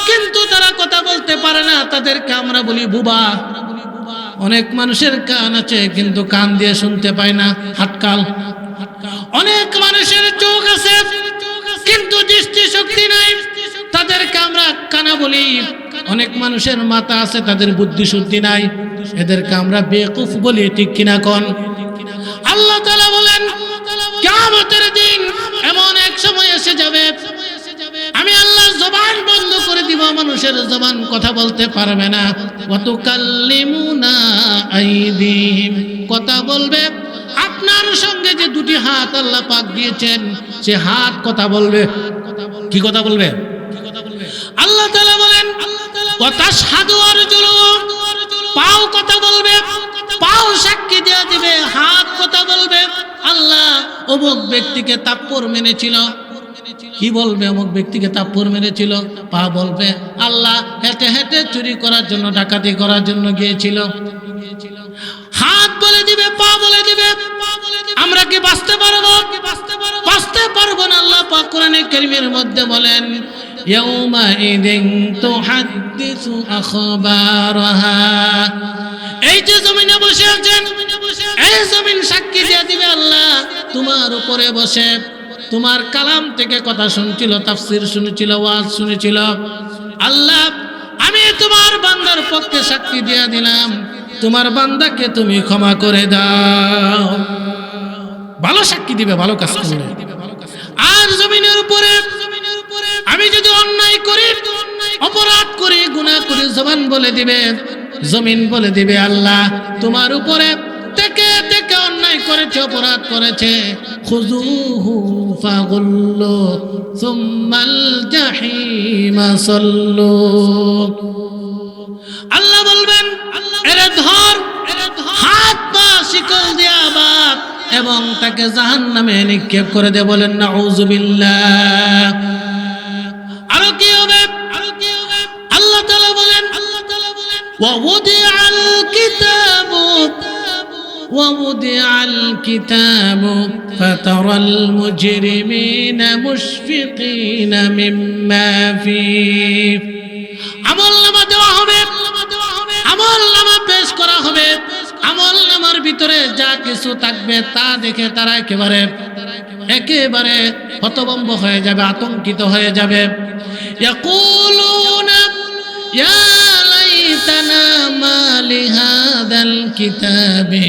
কিন্তু তারা কথা বলতে পারে না, তাদেরকে আমরা বলি বুবা। অনেক মানুষের কান আছে কিন্তু কান দিয়ে শুনতে পায় না, হাটকাল। অনেক মানুষের চোখ আছে কিন্তু দৃষ্টি শক্তি নাই, তাদেরকে আমরা কানা বলি। অনেক মানুষের মাথা আছে তাদের বুদ্ধি শুদ্ধি নাই, এদেরকে আমরা বেকুফ বলি, ঠিক কিনা কোন? আল্লাহ তাআলা বলেন কিয়ামতের দিন এমন এক সময় এসে যাবে আমি আল্লাহ জবান বন্ধ করে দিব, মানুষের জবান কথা বলতে পারবে না। ওয়া তুকাল্লিমুনা আইদিহিম, কথা বলবে। আপনার সঙ্গে যে দুটি হাত আল্লাহ পাক দিয়েছেন সে হাত কথা বলবে। কি কথা বলবে? আল্লাহ তাআলা বলেন ওয়া তাশহাদু আরজুলুহুম, পাও কথা বলবে, পাও সাক্ষী দিয়ে দিবে, হাত কথা বলবে। আল্লাহ অমুক ব্যক্তিকে তাপ্পর মেনেছিল, কি বলবে? অমুক ব্যক্তিকে তাপ্পর মেরেছিল। পা বলবে আল্লাহ হেঁটে হেঁটে চুরি করার জন্য, ডাকাতি করার জন্য গিয়েছিল। হাত বলে দিবে, পা বলে দিবে। আমরা কি বাঁচতে পারবো? বাঁচতে পারবো না। আল্লাহ পাক কোরআনে কারীমের মধ্যে বলেন ইয়াউমা ইদিন তুহাদ্দিসু আখবারাহা, এই যে জমিনে বসে আছেন এই জমিন সাক্ষী দিয়ে দিবে আল্লাহ তোমার উপরে বসে তোমার কালাম থেকে কথা শুনছিল, তাফসীর শুনেছিল, ওয়াজ শুনেছিল। আল্লাহ আমি তোমার বান্দার পক্ষে সাক্ষী দিয়ে দিলাম, তোমার বান্দাকে তুমি ক্ষমা করে দাও। ভালো সাক্ষী দিবে, ভালো কাজ করলে। আর জমিনের উপরে আমি যদি অন্যায় করি, অপরাধ করি, গুনাহ করি, জবান বলে দিবে, জমিন বলে দিবে, আল্লাহ তোমার উপরে থেকে থেকে অন্যায় করেছে, অপরাধ করেছে। খুযুহু ফাগুল্লু সুম্মাল জাহিমা সাল্লু। আল্লাহ বলবেন, এরে ধর, হাত পা শিকল দিয়া বাঁধ এবং তাকে জাহান্নামে নিক্ষেপ করে দে। বলেন নাউযুবিল্লাহ। আরো কি হবে? আল্লাহ তাআলা বলেন, ووضع الكتاب فترى المجرمين مشفقين مما فيه। আমলনামা দেওয়া হবে, আমলনামা পেশ করা হবে। আমলনামার ভিতরে যা কিছু থাকবে তা দেখে তারা একেবারে হতভম্ব হয়ে যাবে, আতঙ্কিত হয়ে যাবে। ইয়াকুলুনা ইয়া লাইতানা মা লিহাদাল কিতাবি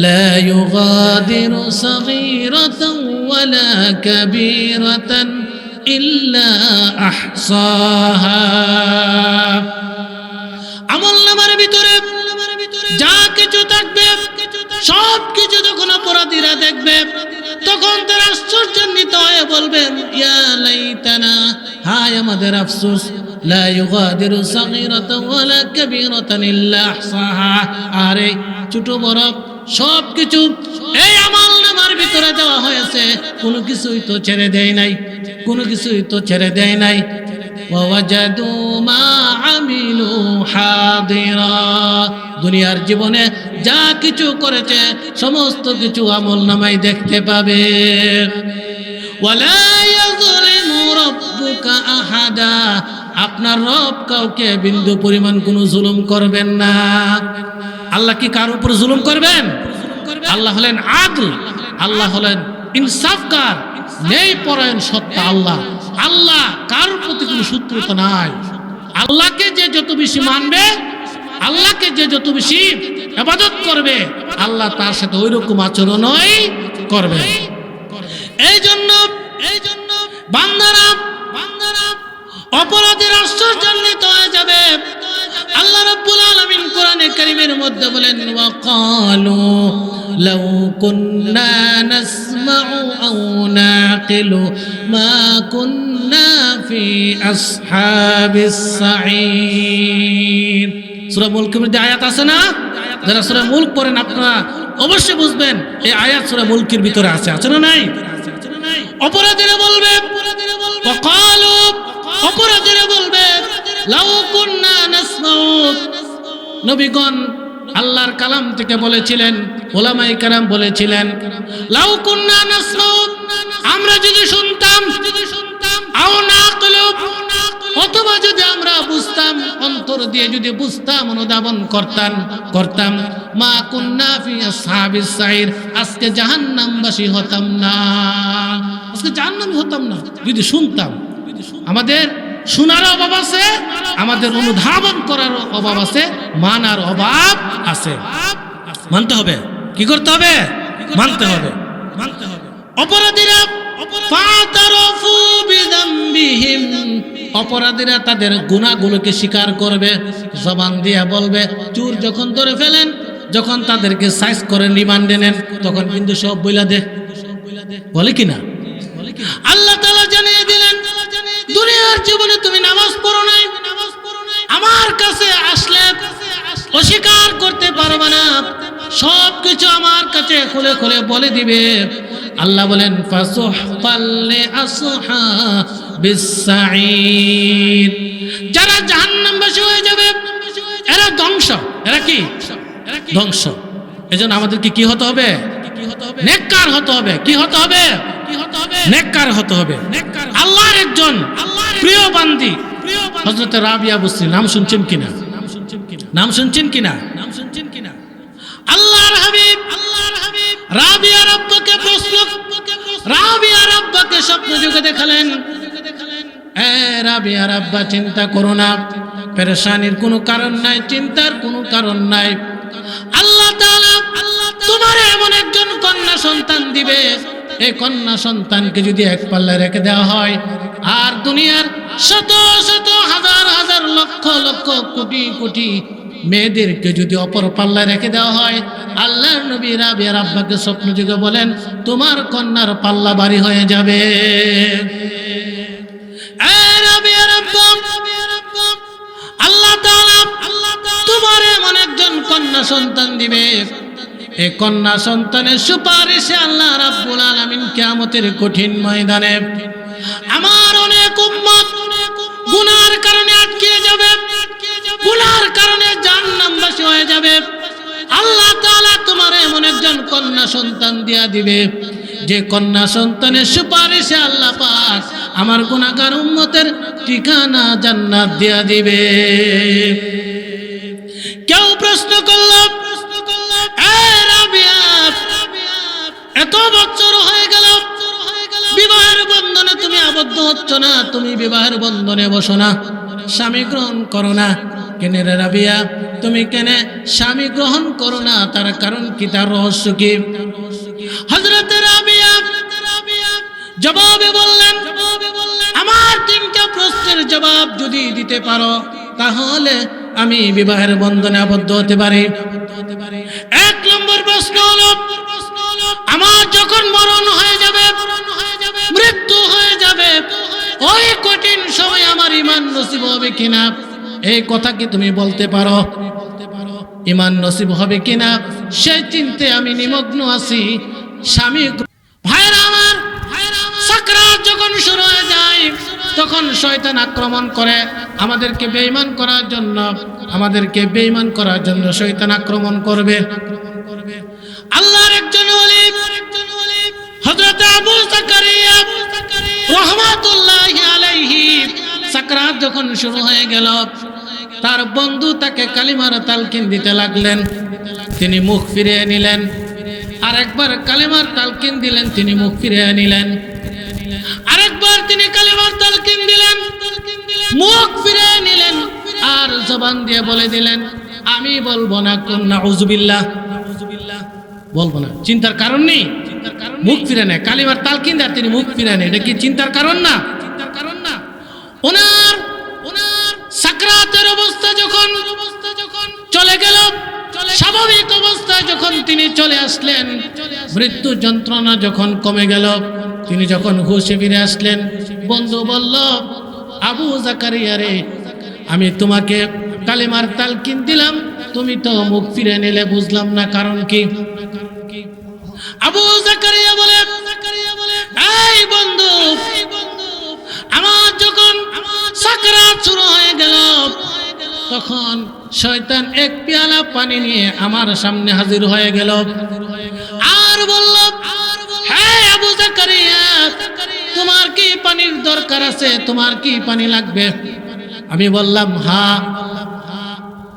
লা ইউগাদিরু সাগীরাতান ওয়ালা কাবীরাতান ইল্লা আহসাহা। আমলনামার ভিতরে যা কিছু থাকবে সব কিছু যখন অপরাধীরা দেখবে তখন তারা আশ্চর্যান্বিত হয়ে বলবেন, ইয়া লাইতানা, হায় আমাদের আফসোস, লা ইউগাদিরু সাগীরাতান ওয়ালা কাবীরাতান ইল্লা আহসাহা। আরে ছোট বড় সব কিছু এই আমলনামার ভিতরে দেওয়া হয়েছে, কোনো কিছুই তো ছেড়ে দেয় নাই, কোনো কিছুই তো ছেড়ে দেয় নাই। ওয়াজাদু মা আমিলু হাদিরা। দুনিয়ার জীবনে যা কিছু করেছে সমস্ত কিছু আমলনামায় দেখতে পাবে। ওয়ালা ইয়াযলিমু রাব্বুকা আহাদা। আপনার রব কাউকে বিন্দু পরিমাণ কোনো জুলুম করবেন না। আল্লাহ কি কার উপর জুলুম করবেন? আল্লাহ হলেন আদল, আল্লাহ হলেন ইনসাফকার, ন্যায়পরায়ণ সত্তা আল্লাহ। আল্লাহ কার প্রতি কোনো শত্রুতা নাই। আল্লাহকে যে যত বেশি মানবে, আল্লাহকে যে যত বেশি ইবাদত করবে, আল্লাহ তার সাথে ওই রকম আচরণই করবে। এই জন্য বান্দারা অপরাধের আশ্চর্যান্বিত হয়ে যাবে। আল্লাহ রাব্বুল আলামিন কোরআনে কারীমের মধ্যে বলেন, ওয়াকালু লাউ কুন্না নাসমাউ আও নাকিলু মা কুন্না ফি আসহাবিস সাঈর। সূরা মুলকের মধ্যে আয়াত আছে না? যারা সূরা মুলক পড়েন আপনারা অবশ্যই বুঝবেন এই আয়াত সূরা মুলকের ভিতরে আছে না নাই? অপরাধীরা বলবে, ওয়াকালু, অপরাধীরা বলবে, লাউ কুন্না নাসমাউ। নবীগণ আল্লাহর কালাম থেকে বলেছিলেন, উলামায়ে কেরাম বলেছিলেন, লাউ কুন্না নাসমাউ, আমরা যদি শুনতাম, আও নাকিলু, অথবা যদি আমরা বুঝতাম, অন্তর দিয়ে যদি বুঝতাম, অনুধাবন করতাম, মা কুন্না ফি আসহাবিস সাইর, আজকে জাহান্নামবাসী হতাম না, আজকে জাহান্নামী হতাম না যদি শুনতাম। আমাদের শোনার অভাব আছে, আমাদের অনুধাবন করার অভাব আছে, মানার অভাব আছে। মানতে হবে, কি করতে হবে? মানতে হবে। অপরাধীরা ফাতারাফু বিযামবিহিম, অপরাধীরা তাদের গুনাহগুলোকে স্বীকার করবে, জবান দিয়ে বলবে। চোর যখন ধরে ফেলেন, যখন তাদেরকে সাইজ করে রিমান্ডে নেন, তখন কিন্তু সব বইলা দে, বলে কিনা? আল্লাহ তাআলা জানিয়ে দিলেন, দুনিয়ার জীবনে তুমি নামাজ পড়ো নাই, আমার কাছে আসলে অস্বীকার করতে পারবে না, সবকিছু আমার কাছে খুলে খুলে বলে দিবে। আল্লাহ বলেন, ফাসুহকাল লিআসহাবিস সাঈর, যারা জাহান্নামবাসী হয়ে যাবে এরা ধ্বংস। এরা কি? ধ্বংস। এজন্য আমাদেরকে কি হতে হবে? নেককার হতে হবে। কি হতে হবে? নেককার হতে হবে। আল্লাহর একজন প্রিয় বান্দি হযরত রাবিয়া বুসরি, নাম শুনছেন কিনা? নাম শুনছেন কিনা? আল্লাহর হাবিব রাবিয়ার আব্বাকে প্রশ্ন, রাবিয়ার আব্বাকে স্বপ্ন যুগে দেখালেন, রাবিয়ার আব্বা চিন্তা করো না, পেরেশানির কোনো কারণ নাই, চিন্তার কোনো কারণ নাই। আল্লাহ তাআলা তোমার এমন একজন কন্যা সন্তান দিবে, এই কন্যা সন্তানকে যদি এক পাল্লায় রেখে দেওয়া হয়, আর দুনিয়ার শত শত হাজার হাজার লক্ষ লক্ষ কোটি কোটি মেয়েদেরকে যদি অপর পাল্লায় রেখে দেওয়া হয়, আল্লাহর নবী রাবিয়ার আব্বাকে স্বপ্ন যুগে বলেন তোমার কন্যার পাল্লা ভারী হয়ে যাবে। রাবিয়ার আব্বা, আল্লাহ তাআলা তোমার এমন একজন কন্যা সন্তান দিবে, এই কন্যা সন্তানের সুপারিশে আল্লাহ রাব্বুল আলামিন কিয়ামতের কঠিন ময়দানে আমার অনেক উম্মত গুনার কারণে আটকে যাবে, গুনার কারণে জাহান্নামবাসী হয়ে যাবে। আল্লাহ তাআলা তোমার এমন একজন কন্যা সন্তান দিয়া দিবে, যে কন্যা সন্তানের সুপারিশে আল্লাহ পাক আমার গুনাহগার উম্মতের ঠিকানা জান্নাত দিয়া দিবে। কেউ প্রশ্ন করল, রাবিয়া এত বছর হয়ে গেল বিবাহের বন্ধনে তুমি আবদ্ধ হচ্ছ না, তুমি বিবাহের বন্ধনে বসো না, স্বামী গ্রহণ করো না কেন রে রাবিয়া? তুমি কেন স্বামী গ্রহণ করো না? তার কারণ কি, তার রহস্য কি? হযরত রাবিয়া জবাবে বললেন, আমার তিনটা প্রশ্নের জবাব যদি দিতে পারো তাহলে আমি বিবাহের বন্ধনে আবদ্ধ হতে পারি। এক নম্বর প্রশ্ন হলো, আমার যখন মরণ হয়ে যাবে, মৃত্যু হয়ে যাবে, ওই কঠিন সময় আমার ঈমান নসিব হবে কিনা, এই কথা কি তুমি বলতে পারো? ঈমান নসিব হবে কিনা সেই চিন্তায় আমি নিমগ্ন আছি। স্বামী ভাইরা আমার, সাকরাত যখন শুরু হয়ে যায় তখন শয়তান আক্রমণ করে আমাদেরকে বেঈমান করার জন্য, আমাদেরকে বেঈমান করার জন্য শয়তান আক্রমণ করবে। আল্লাহর একজন ওলি হযরত আবু যাকারিয়া রাহমাতুল্লাহি আলাইহি সাকরাত যখন শুরু হয়ে গেল, তার বন্ধু তাকে কালিমার তালকিন দিতে লাগলেন, তিনি মুখ ফিরিয়ে নিলেন। আরেকবার কালিমার তালকিন দিলেন, তিনি মুখ ফিরিয়ে নিলেন। আরেকবার তিনি কালিমার তালকিন দিলেন, মুখ ফিরিয়ে নিলেন, আর জবান দিয়ে বলে দিলেন আমি বলবো না, নাউযুবিল্লাহ, বলবো না। চিন্তার কারণ নেই, মুখ ফিরে নেয়, কালিমার তালকিন দেয়, তিনি মুখ ফিরে নেয়, এটা কি চিন্তার কারণ না? ওনার সাকরাতের অবস্থা যখন চলে গেল, স্বাভাবিক অবস্থায় যখন তিনি চলে আসলেন, মৃত্যু যন্ত্রণা যখন কমে গেল, তিনি যখন হুঁশে ফিরে আসলেন, বন্ধু বলল আবু যাকারিয়া রে, আমি তোমাকে কালিমার তালকিন দিলাম, তুমি তো মুখ ফিরে নিলে, বুঝলাম না কারণ কি? আবু যাকারিয়া বলে, এই বন্ধু, আমার যখন সাকরাত শুরু হয়ে গেল তখন শয়তান এক পেয়ালা পানি নিয়ে আমার সামনে হাজির হয়ে গেল আর বলল, হ্যাঁ আবু যাকারিয়া, তোমার কি পানির দরকার আছে? তোমার কি পানি লাগবে? আমি বললাম হ্যাঁ,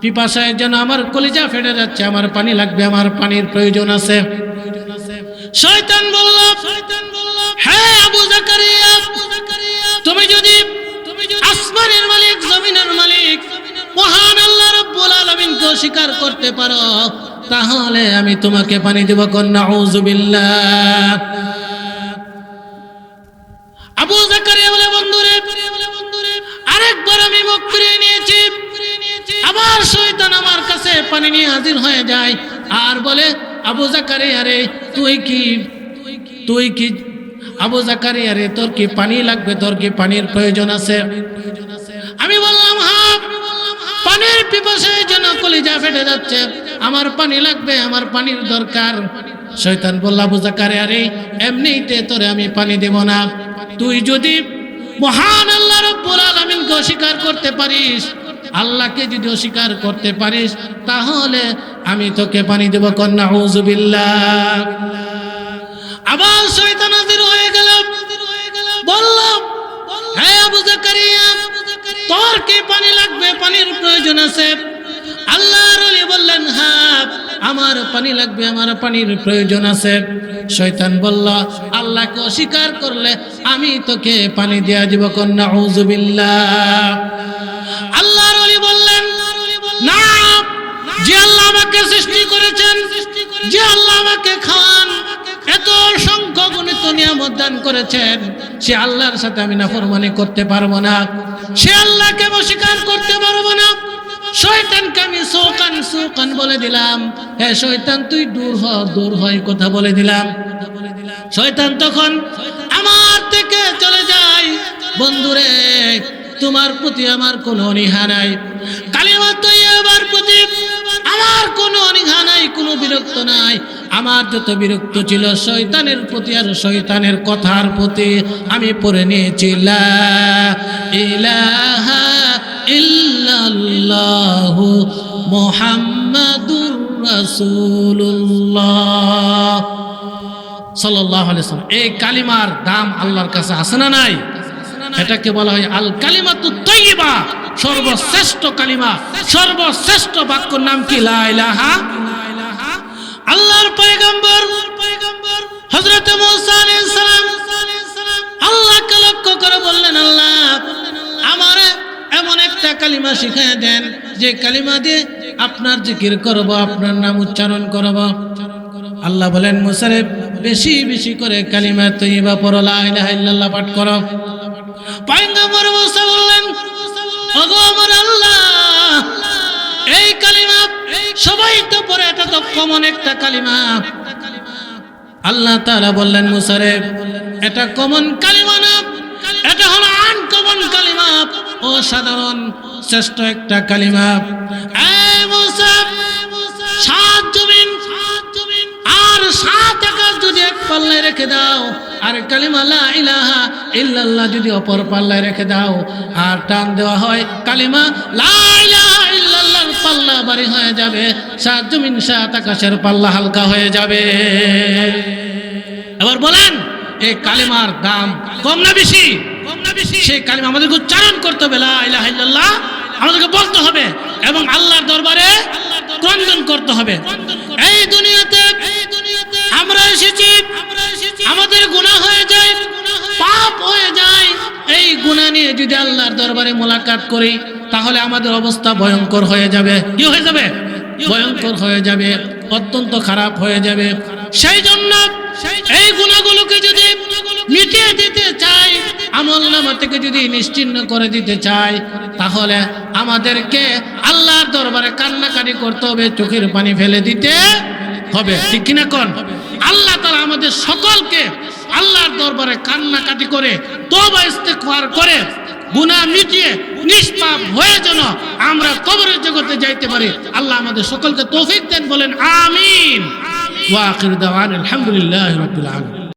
পিপাসায় যেন আমার কলিজা ফেটে যাচ্ছে, আমার পানি লাগবে, আমার পানির প্রয়োজন আছে। শয়তান বলল, হ্যাঁ আবু যাকারিয়া, তুমি যদি আসমানের মালিক, জমিনের মালিক, মহান আল্লাহ রাব্বুল আলামিনকে অস্বীকার করতে পারো তাহলে আমি তোমাকে পানি দেব। নাউযুবিল্লাহ। আবু যাকারিয়া বলে, বন্ধুরে, আরেকবার আমি মুখ ফিরিয়ে নিয়েছি, আবার শয়তান আমার কাছে পানি নিয়ে হাজির হয়ে যায় আর বলে, আবু যাকারিয়া রে, তুই কি আবু যাকারিয়া রে, তোর কি পানি লাগবে? তোর কি পানির প্রয়োজন আছে? আমি বললাম হ্যাঁ, পানির পিপাসায় যেন কলিজা ফেটে যাচ্ছে, আমার পানি লাগবে, আমার পানির দরকার। শয়তান বলল, আবু যাকারিয়া রে, এমনিতে তোরে আমি পানি দেব না, তুই যদি মহান আল্লাহ রাব্বুল আলামিনকে অস্বীকার করতে পারিস, আল্লাহকে যদি অস্বীকার করতে পারিস তাহলে আমি তোকে পানি দেব। নাউযুবিল্লাহ। আবার শয়তান হাজির হয়ে গেল, বলল, হ্যাঁ আবু যাকারিয়া, তোর কি পানি লাগবে? পানির প্রয়োজন আছে? আল্লাহর ওলি বললেন, হ্যাঁ আমার পানি লাগবে, আমার পানির প্রয়োজন আছে। শয়তান বলল, আল্লাহকে অস্বীকার করলে আমি তোকে পানি দেয়া দিব। নাউযুবিল্লাহ। আল্লাহর ওলি বললেন, না, যে আল্লাহ আমাকে সৃষ্টি করেছেন, যে আল্লাহ আমাকে খাওয়ান, এত অসংখ্য গণিত নিয়ামত দান করেছেন, সে আল্লাহর সাথে আমি নাফরমানি করতে পারবো না। সে আল্লাহকে অস্বীকার করতে পারবো না। শয়তানকে আমি সুকান সুকান বলে দিলাম, হে শয়তান তুই দূর হয় কথা বলে দিলাম। শয়তান তখন আমার থেকে চলে যায়। বন্ধুরে, তোমার প্রতি আমার কোনো অনীহা নাই, কালিমা তৈয়বার প্রতি আমার কোনো অনীহা নাই, কোনো বিরক্ত নাই। আমার যত বিরক্ত ছিল শয়তানের প্রতি আর শয়তানের কথার প্রতি। আমি পড়ে নিয়েছি লা ইলাহা ইল্লাল্লাহু মুহাম্মাদুর রাসূলুল্লাহ সাল্লাল্লাহু আলাইহি ওয়াসাল্লাম। এই কালিমার দাম আল্লাহর কাছে আছে না নাই? এটাকে বলা হয় আল কালিমাতুত তাইয়্যিবা, সর্বশ্রেষ্ঠ কালিমা, সর্বশ্রেষ্ঠ বাক্যের নাম কি? লা ইলাহা। আল্লাহর পয়গম্বর হযরত মুসা আলাইহিস সালাম আল্লাহকে লক্ষ্য করে বললেন, আল্লাহ আমারে এমন একটা কালিমা শিখিয়ে দেন যে কালিমা দিয়ে আপনার জিকির করব, আপনার নাম উচ্চারণ করব। আল্লাহ বলেন, মুসা রে বেশি বেশি করে কালিমা তৈয়্যিবা পড়ো, লা ইলাহা ইল্লাল্লাহ পাঠ করো। পয়গম্বর মুসা বললেন, ওগো আমার আল্লাহ, এই কালিমা সবাই তো পড়ে, এটা তো কমন একটা কালিমা। আল্লাহ তাআলা বললেন, মুসা রে এটা কমন কালিমা না, এটা হলো আনকমন কালিমা, অসাধারণ শ্রেষ্ঠ একটা কালিমা। এই মুসা, সাত জমিন আর সাত আকাশ যদি এক পাল্লায় রেখে দাও, আর কালিমা লা ইলাহা ইল্লাল্লাহ যদি অপর পাল্লায় রেখে দাও, আর টান দেওয়া হয় কালিমা লা ইলাহা ইল্লাল্লাহর পাল্লা ভারী হয়ে যাবে, সাত জমিন সাত আকাশের পাল্লা হালকা হয়ে যাবে। এবার বলেন, এই কালিমার দাম কম না বেশি? সেই কালিমা আমাদেরকে উচ্চারণ করতে হবে, লা ইলাহা ইল্লাল্লাহ আমাদেরকে বলতে হবে এবং আল্লাহর দরবারে ক্রন্দন করতে হবে। এই দুনিয়াতে আমরা এসেছি, আমাদের গুনাহ হয়ে যায়, পাপ হয়ে যায়। এই গুনাহ নিয়ে যদি আল্লাহর দরবারে মোলাকাত করি, তাহলে আমাদের অবস্থা ভয়ঙ্কর হয়ে যাবে। কি হয়ে যাবে? ভয়ঙ্কর হয়ে যাবে, অত্যন্ত খারাপ হয়ে যাবে। সেই জন্য এই গুনাহগুলোকে যদি মিটিয়ে দিতে চাই, আমলনামা থেকে যদি নিশ্চিহ্ন করে দিতে চাই, তাহলে আমাদেরকে আল্লাহর দরবারে কান্নাকাটি করতে হবে, চোখের পানি ফেলে দিতে হবে। ঠিক কিনা কোন? আল্লাহ তাআলা আমাদের সকলকে আল্লাহর দরবারে কান্নাকাটি করে তওবা ইস্তিগফার করে গুনাহ মিটিয়ে নিষ্পাপ হয়ে যেন আমরা কবরের জগতে যাইতে পারি। আল্লাহ আমাদের সকলকে তৌফিক দেন, বলেন আমিন। ওয়া আখির দাওয়ানা আলহামদুলিল্লাহি রাব্বিল আলামিন।